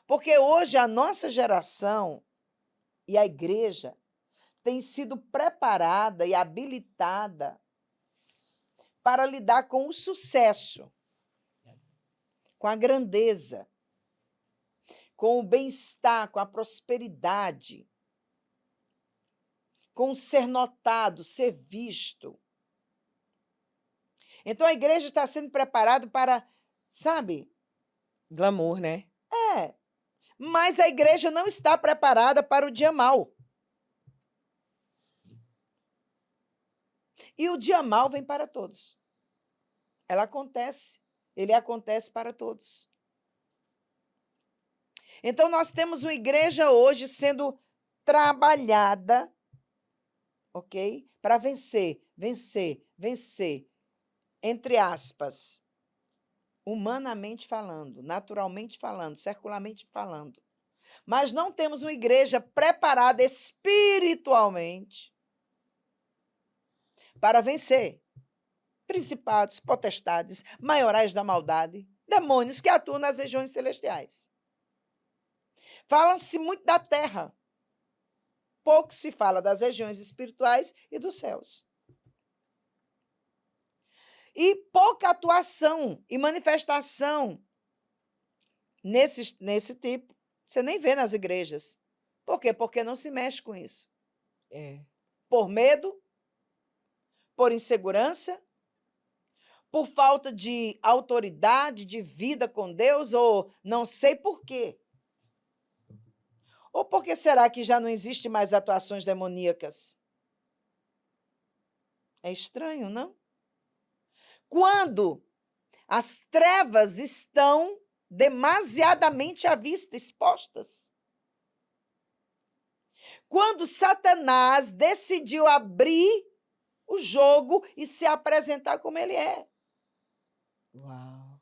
porque hoje a nossa geração e a igreja tem sido preparada e habilitada para lidar com o sucesso, com a grandeza, com o bem-estar, com a prosperidade, com o ser notado, ser visto. Então a igreja está sendo preparada para, sabe? Glamour, né? Mas a igreja não está preparada para o dia mau. E o dia mau vem para todos. Ele acontece para todos. Então nós temos uma igreja hoje sendo trabalhada, ok? Para vencer, entre aspas, humanamente falando, naturalmente falando, circularmente falando. Mas não temos uma igreja preparada espiritualmente para vencer principados, potestades, maiorais da maldade, demônios que atuam nas regiões celestiais. Falam-se muito da terra, pouco se fala das regiões espirituais e dos céus. E pouca atuação e manifestação nesse tipo. Você nem vê nas igrejas. Por quê? Porque não se mexe com isso. Por medo, por insegurança, por falta de autoridade, de vida com Deus, ou não sei por quê. Ou por que será que já não existe mais atuações demoníacas? É estranho, não? Quando as trevas estão demasiadamente à vista, expostas. Quando Satanás decidiu abrir o jogo e se apresentar como ele é. Uau.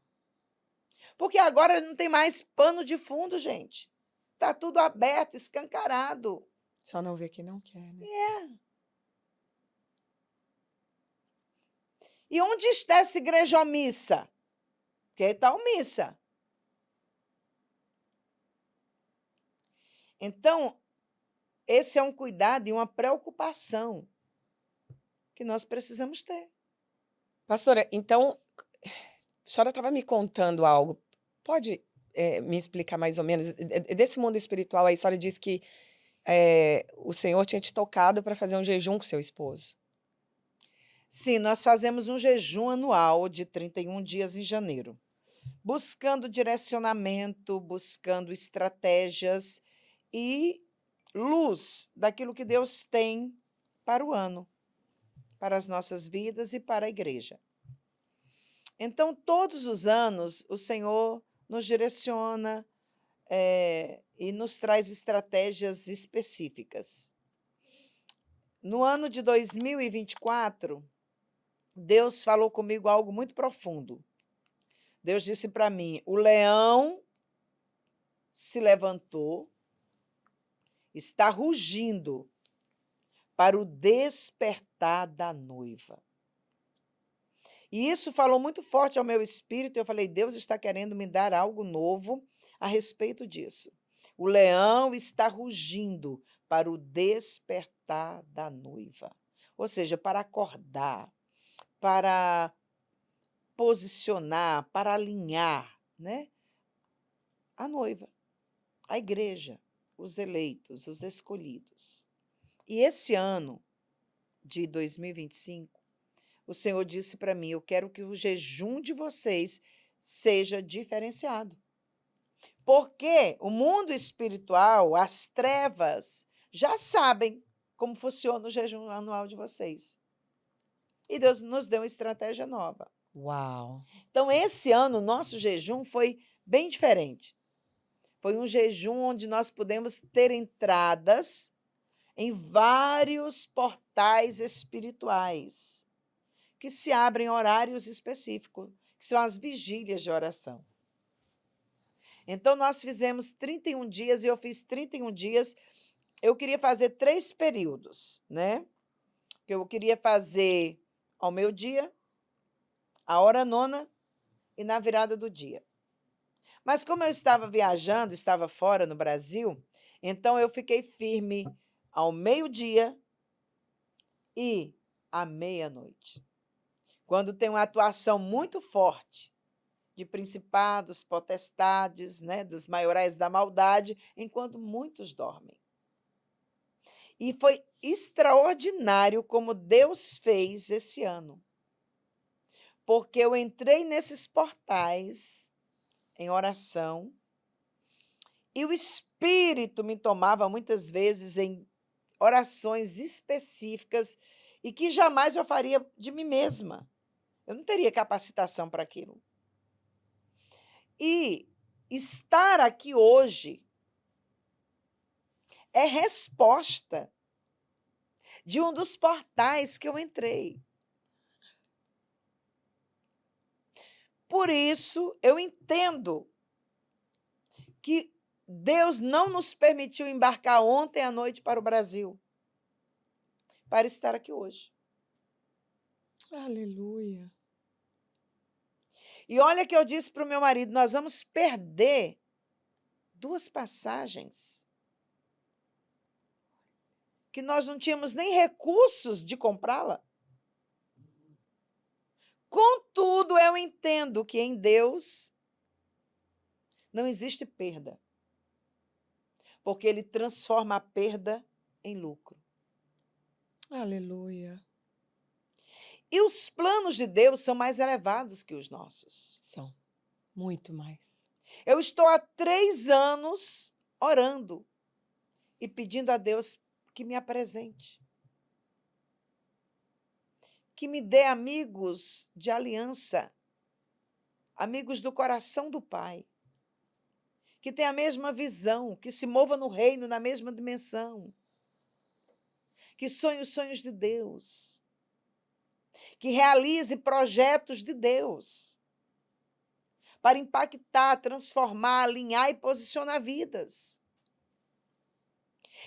Porque agora não tem mais pano de fundo, gente. Está tudo aberto, escancarado. Só não vê quem não quer, né? E onde está essa igreja omissa? Porque está omissa. Então, esse é um cuidado e uma preocupação que nós precisamos ter. Pastora, então, a senhora estava me contando algo. Pode me explicar mais ou menos? Desse mundo espiritual aí, a senhora disse que o Senhor tinha te tocado para fazer um jejum com seu esposo. Sim, nós fazemos um jejum anual de 31 dias em janeiro, buscando direcionamento, buscando estratégias e luz daquilo que Deus tem para o ano, para as nossas vidas e para a igreja. Então, todos os anos, o Senhor nos direciona e nos traz estratégias específicas. No ano de 2024, Deus falou comigo algo muito profundo. Deus disse para mim: o leão se levantou, está rugindo para o despertar da noiva. E isso falou muito forte ao meu espírito. Eu falei: Deus está querendo me dar algo novo a respeito disso. O leão está rugindo para o despertar da noiva. Ou seja, para acordar, para posicionar, para alinhar, né? A noiva, a igreja, os eleitos, os escolhidos. E esse ano de 2025, o Senhor disse para mim: eu quero que o jejum de vocês seja diferenciado. Porque o mundo espiritual, as trevas, já sabem como funciona o jejum anual de vocês. E Deus nos deu uma estratégia nova. Uau! Então, esse ano, o nosso jejum foi bem diferente. Foi um jejum onde nós pudemos ter entradas em vários portais espirituais que se abrem em horários específicos, que são as vigílias de oração. Então, nós fizemos 31 dias e eu fiz 31 dias. Eu queria fazer 3 períodos, né? Eu queria fazer ao meio-dia, a hora nona e na virada do dia. Mas como eu estava viajando, estava fora no Brasil, então eu fiquei firme ao meio-dia e à meia-noite. Quando tem uma atuação muito forte de principados, potestades, né, dos maiorais da maldade, enquanto muitos dormem. E foi extraordinário como Deus fez esse ano. Porque eu entrei nesses portais em oração e o Espírito me tomava muitas vezes em orações específicas e que jamais eu faria de mim mesma. Eu não teria capacitação para aquilo. E estar aqui hoje é resposta de um dos portais que eu entrei. Por isso, eu entendo que Deus não nos permitiu embarcar ontem à noite para o Brasil, para estar aqui hoje. Aleluia! E olha que eu disse para o meu marido: nós vamos perder 2 passagens que nós não tínhamos nem recursos de comprá-la. Contudo, eu entendo que em Deus não existe perda, porque Ele transforma a perda em lucro. Aleluia! E os planos de Deus são mais elevados que os nossos. São muito mais. Eu estou há 3 anos orando e pedindo a Deus que me apresente, que me dê amigos de aliança, amigos do coração do Pai, que tenha a mesma visão, que se mova no reino na mesma dimensão, que sonhe os sonhos de Deus, que realize projetos de Deus para impactar, transformar, alinhar e posicionar vidas.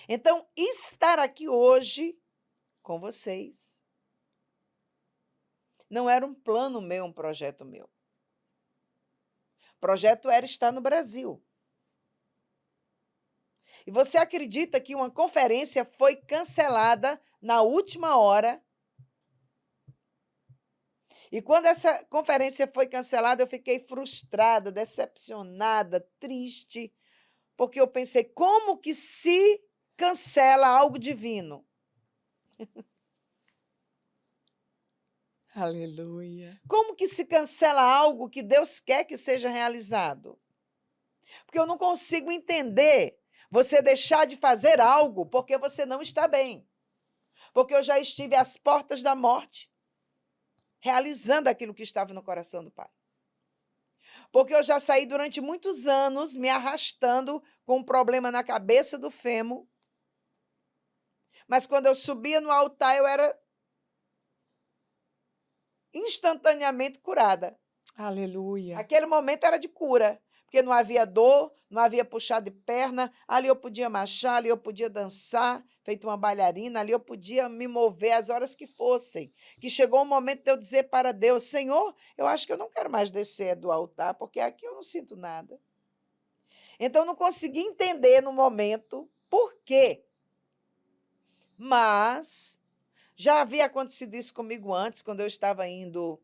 Então, estar aqui hoje com vocês não era um plano meu, um projeto meu. O projeto era estar no Brasil. E você acredita que uma conferência foi cancelada na última hora? E quando essa conferência foi cancelada, eu fiquei frustrada, decepcionada, triste, porque eu pensei, como que se cancela algo divino? Aleluia. Como que se cancela algo que Deus quer que seja realizado? Porque eu não consigo entender você deixar de fazer algo porque você não está bem. Porque eu já estive às portas da morte, realizando aquilo que estava no coração do Pai. Porque eu já saí durante muitos anos me arrastando com um problema na cabeça do fêmur. Mas quando eu subia no altar, eu era instantaneamente curada. Aleluia. Aquele momento era de cura, porque não havia dor, não havia puxar de perna, ali eu podia marchar, ali eu podia dançar, feito uma bailarina, ali eu podia me mover as horas que fossem. Que chegou um momento de eu dizer para Deus, Senhor, eu acho que eu não quero mais descer do altar, porque aqui eu não sinto nada. Então, eu não consegui entender no momento por quê. Mas já havia acontecido isso comigo antes, quando eu estava indo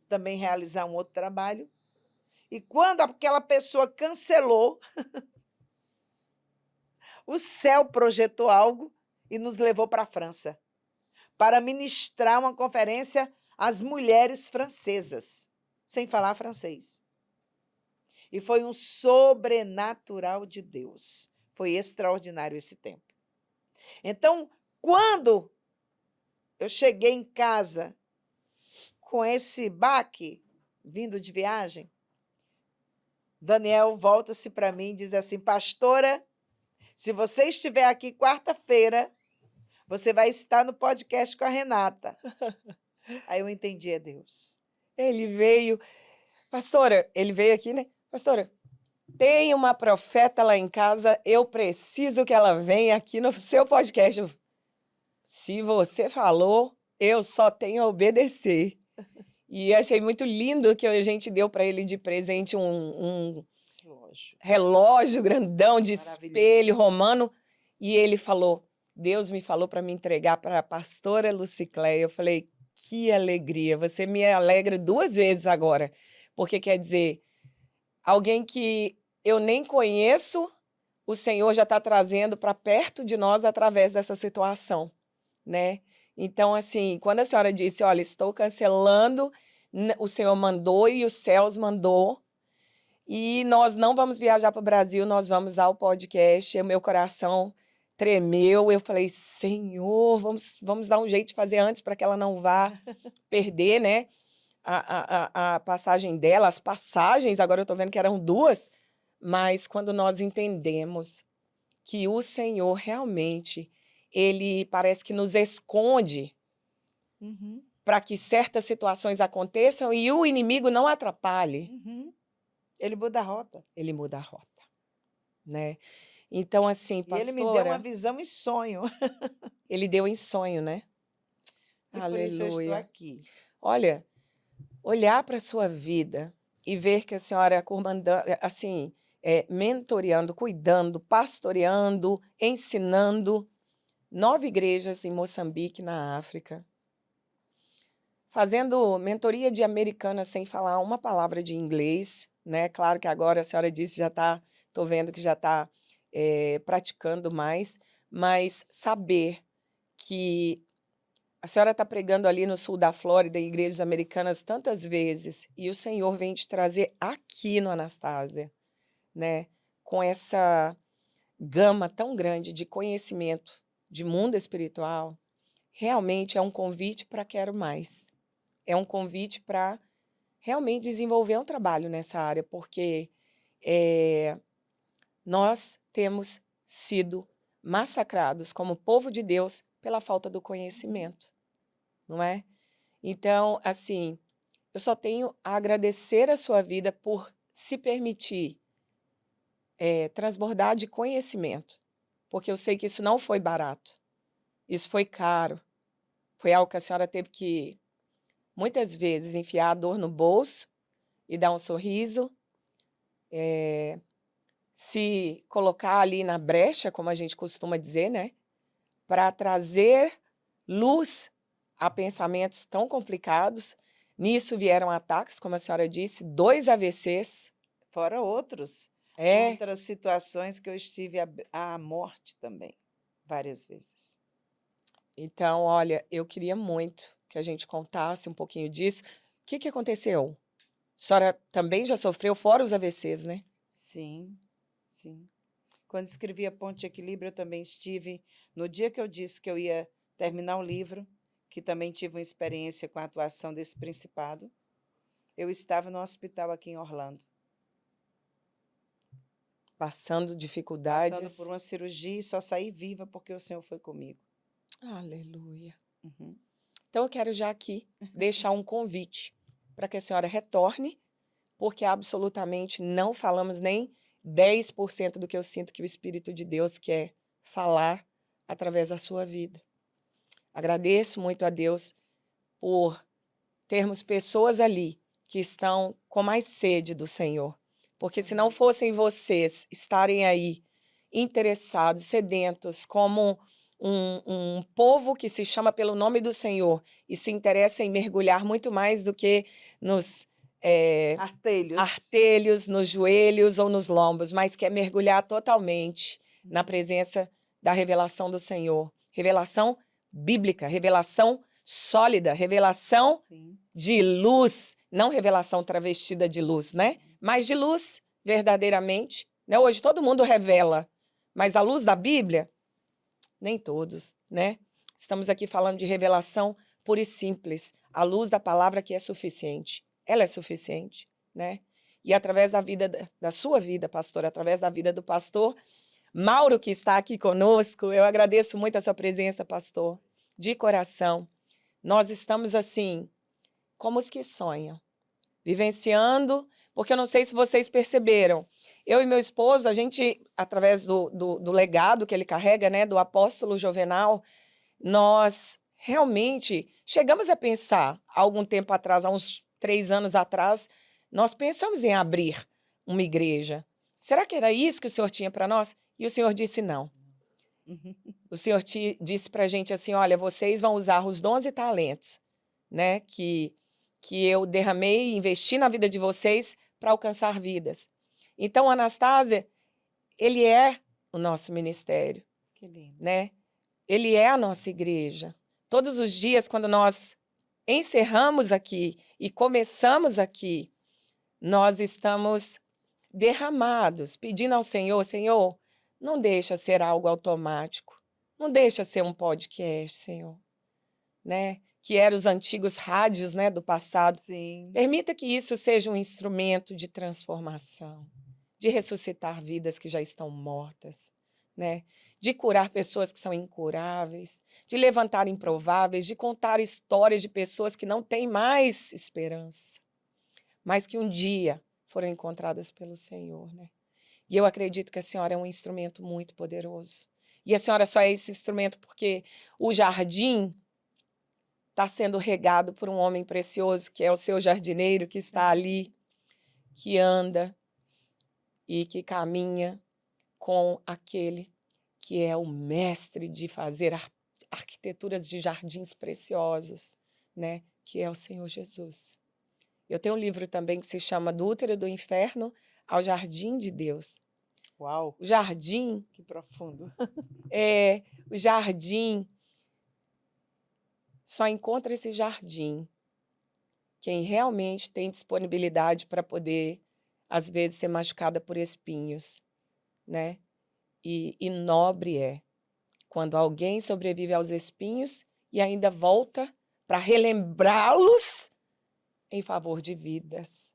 também realizar um outro trabalho. E quando aquela pessoa cancelou, o céu projetou algo e nos levou para a França, para ministrar uma conferência às mulheres francesas, sem falar francês. E foi um sobrenatural de Deus. Foi extraordinário esse tempo. Então, quando eu cheguei em casa com esse baque, vindo de viagem, Daniel volta-se para mim e diz assim, pastora, se você estiver aqui quarta-feira, você vai estar no podcast com a Renata. Aí eu entendi, é Deus. Ele veio. Pastora, ele veio aqui, né? Pastora, tem uma profeta lá em casa, eu preciso que ela venha aqui no seu podcast. Se você falou, eu só tenho a obedecer. E achei muito lindo que a gente deu para ele de presente um relógio grandão de espelho romano. E ele falou, Deus me falou para me entregar para a pastora Lucicléia. Eu falei, que alegria, você me alegra 2 vezes agora. Porque quer dizer, alguém que eu nem conheço, o Senhor já está trazendo para perto de nós através dessa situação, né? Então, assim, quando a senhora disse, olha, estou cancelando, o Senhor mandou e os céus mandou, e nós não vamos viajar para o Brasil, nós vamos ao podcast, e o meu coração tremeu, eu falei, Senhor, vamos dar um jeito de fazer antes para que ela não vá perder, né, a passagem dela, as passagens, agora eu estou vendo que eram 2, mas quando nós entendemos que o Senhor realmente, ele parece que nos esconde para que certas situações aconteçam e o inimigo não atrapalhe. Ele muda a rota. Ele muda a rota, né? Então, assim, pastora... E ele me deu uma visão em sonho. Ele deu em sonho, né? E por isso eu estou aqui. Olha, olhar para a sua vida e ver que a senhora assim, mentoreando, cuidando, pastoreando, ensinando 9 igrejas em Moçambique, na África, fazendo mentoria de americana sem falar uma palavra de inglês, né? Claro que agora a senhora disse, estou vendo que já está praticando mais, mas saber que a senhora está pregando ali no sul da Flórida, em igrejas americanas tantas vezes, e o Senhor vem te trazer aqui no Anastásia, né? Com essa gama tão grande de conhecimento de mundo espiritual, realmente é um convite para quero mais. É um convite para realmente desenvolver um trabalho nessa área, porque nós temos sido massacrados como povo de Deus pela falta do conhecimento, não é? Então, assim, eu só tenho a agradecer a sua vida por se permitir transbordar de conhecimento, porque eu sei que isso não foi barato, isso foi caro, foi algo que a senhora teve que, muitas vezes, enfiar a dor no bolso e dar um sorriso, se colocar ali na brecha, como a gente costuma dizer, né, para trazer luz a pensamentos tão complicados. Nisso vieram ataques, como a senhora disse, 2 AVCs. Fora outras situações que eu estive à morte também, várias vezes. Então, olha, eu queria muito que a gente contasse um pouquinho disso. O que aconteceu? A senhora também já sofreu, fora os AVCs, né? Sim, sim. Quando escrevi A Ponte de Equilíbrio, eu também estive, no dia que eu disse que eu ia terminar o livro, que também tive uma experiência com a atuação desse principado, eu estava no hospital aqui em Orlando. Passando dificuldades. Passando por uma cirurgia e só saí viva porque o Senhor foi comigo. Aleluia. Uhum. Então, eu quero já aqui deixar um convite para que a senhora retorne, porque absolutamente não falamos nem 10% do que eu sinto que o Espírito de Deus quer falar através da sua vida. Agradeço muito a Deus por termos pessoas ali que estão com mais sede do Senhor, porque se não fossem vocês estarem aí interessados, sedentos, como um povo que se chama pelo nome do Senhor e se interessa em mergulhar muito mais do que nos artelhos, nos joelhos ou nos lombos, mas quer mergulhar totalmente na presença da revelação do Senhor. Revelação bíblica, revelação sólida, revelação de luz, não revelação travestida de luz, né? Mas de luz, verdadeiramente. Né? Hoje todo mundo revela, mas a luz da Bíblia, nem todos, né? Estamos aqui falando de revelação pura e simples, a luz da palavra que é suficiente. Ela é suficiente, né? E através da vida, da sua vida, pastor, através da vida do pastor Mauro, que está aqui conosco, eu agradeço muito a sua presença, pastor, de coração. Nós estamos assim, como os que sonham, vivenciando, porque eu não sei se vocês perceberam, eu e meu esposo, a gente, através do legado que ele carrega, né, do apóstolo Juvenal, nós realmente chegamos a pensar, há algum tempo atrás, há uns 3 anos atrás, nós pensamos em abrir uma igreja. Será que era isso que o Senhor tinha para nós? E o Senhor disse não. O Senhor disse para a gente assim, olha, vocês vão usar os dons e talentos, né, que eu derramei e investi na vida de vocês para alcançar vidas. Então, Anastásia, ele é o nosso ministério. Que lindo. Né? Ele é a nossa igreja. Todos os dias, quando nós encerramos aqui e começamos aqui, nós estamos derramados, pedindo ao Senhor, Senhor, não deixa ser algo automático, não deixa ser um podcast, Senhor, né? Que eram os antigos rádios, né, do passado. Sim. Permita que isso seja um instrumento de transformação, de ressuscitar vidas que já estão mortas, né? De curar pessoas que são incuráveis, de levantar improváveis, de contar histórias de pessoas que não têm mais esperança, mas que um dia foram encontradas pelo Senhor, né? E eu acredito que a senhora é um instrumento muito poderoso. E a senhora só é esse instrumento porque o jardim está sendo regado por um homem precioso, que é o seu jardineiro, que está ali, que anda e que caminha com aquele que é o mestre de fazer arquiteturas de jardins preciosos, né? Que é o Senhor Jesus. Eu tenho um livro também que se chama Do Útero do Inferno ao Jardim de Deus. Uau! O jardim... Que profundo. O jardim... Só encontra esse jardim quem realmente tem disponibilidade para poder, às vezes, ser machucada por espinhos, né? e nobre é quando alguém sobrevive aos espinhos e ainda volta para relembrá-los em favor de vidas.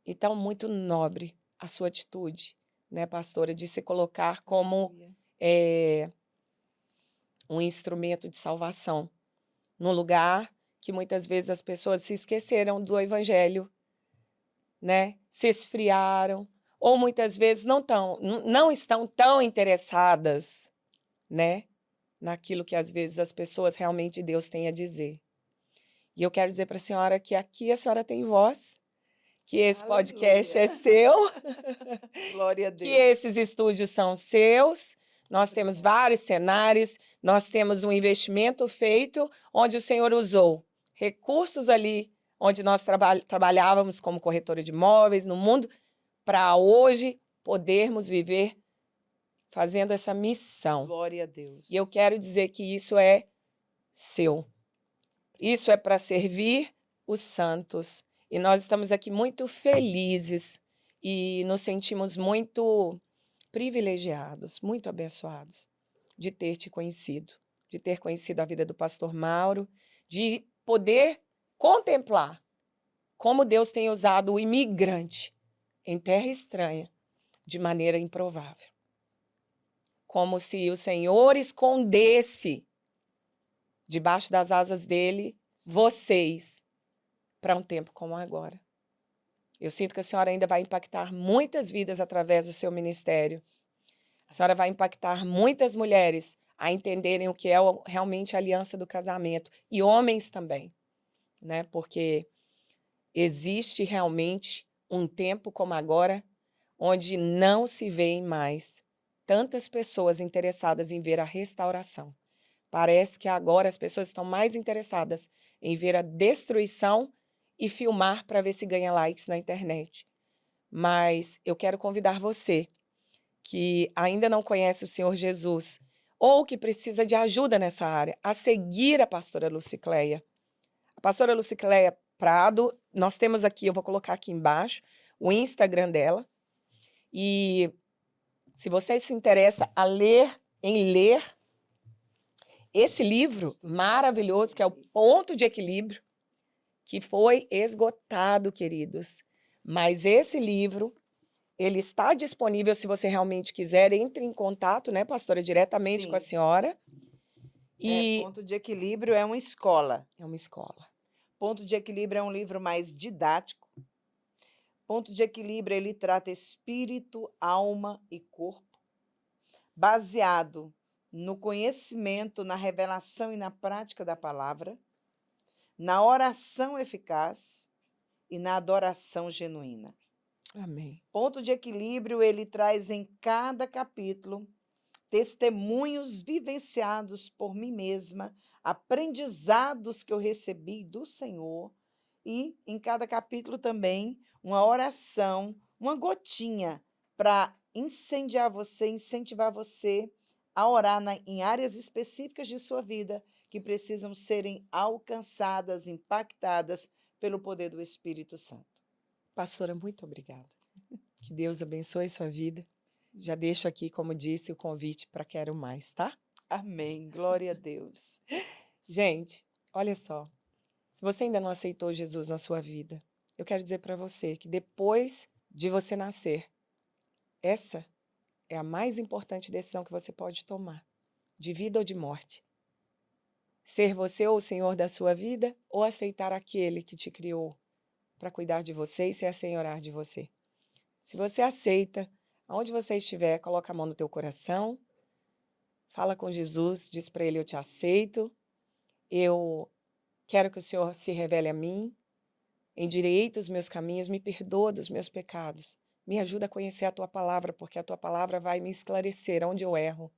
Então, muito nobre a sua atitude, né, pastora, de se colocar como um instrumento de salvação, num lugar que muitas vezes as pessoas se esqueceram do evangelho, né? Se esfriaram, ou muitas vezes não estão tão interessadas, né, naquilo que às vezes as pessoas realmente Deus tem a dizer. E eu quero dizer para a senhora que aqui a senhora tem voz, que esse podcast é seu, Glória a que Deus. esses estúdios são seus. Nós temos vários cenários, nós temos um investimento feito onde o Senhor usou recursos ali onde nós trabalhávamos como corretora de imóveis no mundo, para hoje podermos viver fazendo essa missão. Glória a Deus. E eu quero dizer que isso é seu. Isso é para servir os santos. E nós estamos aqui muito felizes e nos sentimos muito privilegiados, muito abençoados de ter te conhecido, de ter conhecido a vida do pastor Mauro, de poder contemplar como Deus tem usado o imigrante em terra estranha de maneira improvável. Como se o Senhor escondesse debaixo das asas dele vocês para um tempo como agora. Eu sinto que a senhora ainda vai impactar muitas vidas através do seu ministério. A senhora vai impactar muitas mulheres a entenderem o que é realmente a aliança do casamento. E homens também, né? Porque existe realmente um tempo como agora onde não se vêem mais tantas pessoas interessadas em ver a restauração. Parece que agora as pessoas estão mais interessadas em ver a destruição e filmar para ver se ganha likes na internet. Mas eu quero convidar você, que ainda não conhece o Senhor Jesus, ou que precisa de ajuda nessa área, a seguir a pastora Lucicleia. A pastora Lucicleia Prado, nós temos aqui, eu vou colocar aqui embaixo, o Instagram dela. E se você se interessa em ler esse livro maravilhoso, que é o Ponto de Equilíbrio, que foi esgotado, queridos. Mas esse livro, ele está disponível se você realmente quiser. Entre em contato, né, pastora, diretamente com a senhora. Ponto de Equilíbrio é uma escola. É uma escola. Ponto de Equilíbrio é um livro mais didático. Ponto de Equilíbrio, ele trata espírito, alma e corpo, baseado no conhecimento, na revelação e na prática da palavra, na oração eficaz e na adoração genuína. Amém. Ponto de Equilíbrio, ele traz em cada capítulo testemunhos vivenciados por mim mesma, aprendizados que eu recebi do Senhor, e em cada capítulo também uma oração, uma gotinha para incentivar você a orar em áreas específicas de sua vida que precisam serem alcançadas, impactadas pelo poder do Espírito Santo. Pastora, muito obrigada. Que Deus abençoe sua vida. Já deixo aqui, como disse, o convite para Quero Mais, tá? Amém. Glória a Deus. Gente, olha só. Se você ainda não aceitou Jesus na sua vida, eu quero dizer para você que depois de você nascer, essa é a mais importante decisão que você pode tomar, de vida ou de morte. Ser você ou o Senhor da sua vida, ou aceitar aquele que te criou para cuidar de você e ser senhorar de você. Se você aceita, aonde você estiver, coloca a mão no teu coração, fala com Jesus, diz para ele: eu te aceito, eu quero que o Senhor se revele a mim, endireita os meus caminhos, me perdoa dos meus pecados, me ajuda a conhecer a tua palavra, porque a tua palavra vai me esclarecer onde eu erro.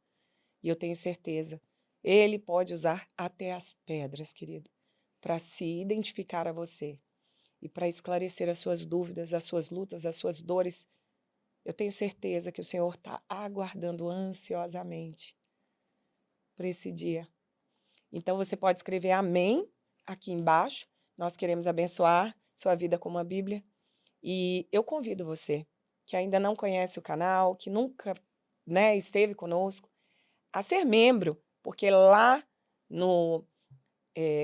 E eu tenho certeza, ele pode usar até as pedras, querido, para se identificar a você e para esclarecer as suas dúvidas, as suas lutas, as suas dores. Eu tenho certeza que o Senhor está aguardando ansiosamente por esse dia. Então, você pode escrever amém aqui embaixo. Nós queremos abençoar sua vida com uma Bíblia. E eu convido você, que ainda não conhece o canal, que nunca né, esteve conosco, a ser membro, porque lá no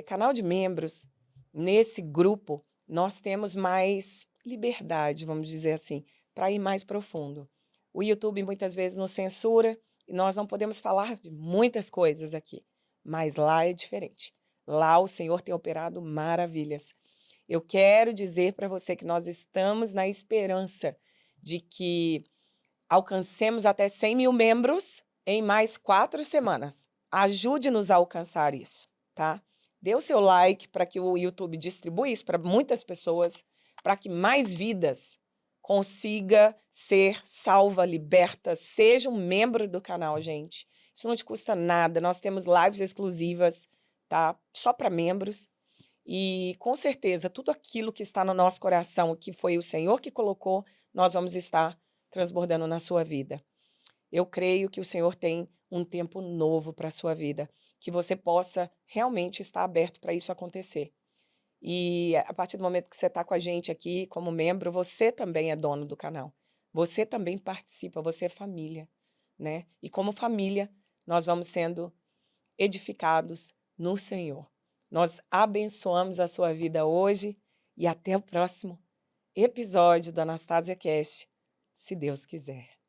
canal de membros, nesse grupo, nós temos mais liberdade, vamos dizer assim, para ir mais profundo. O YouTube muitas vezes nos censura e nós não podemos falar de muitas coisas aqui, mas lá é diferente. Lá o Senhor tem operado maravilhas. Eu quero dizer para você que nós estamos na esperança de que alcancemos até 100 mil membros em mais 4 semanas. Ajude-nos a alcançar isso, tá? Dê o seu like para que o YouTube distribua isso para muitas pessoas, para que mais vidas consiga ser salva, liberta. Seja um membro do canal, gente. Isso não te custa nada. Nós temos lives exclusivas, tá? Só para membros. E, com certeza, tudo aquilo que está no nosso coração, que foi o Senhor que colocou, nós vamos estar transbordando na sua vida. Eu creio que o Senhor tem um tempo novo para a sua vida, que você possa realmente estar aberto para isso acontecer. E a partir do momento que você está com a gente aqui como membro, você também é dono do canal. Você também participa, você é família, né? E como família, nós vamos sendo edificados no Senhor. Nós abençoamos a sua vida hoje e até o próximo episódio do Anastasia Cast, se Deus quiser.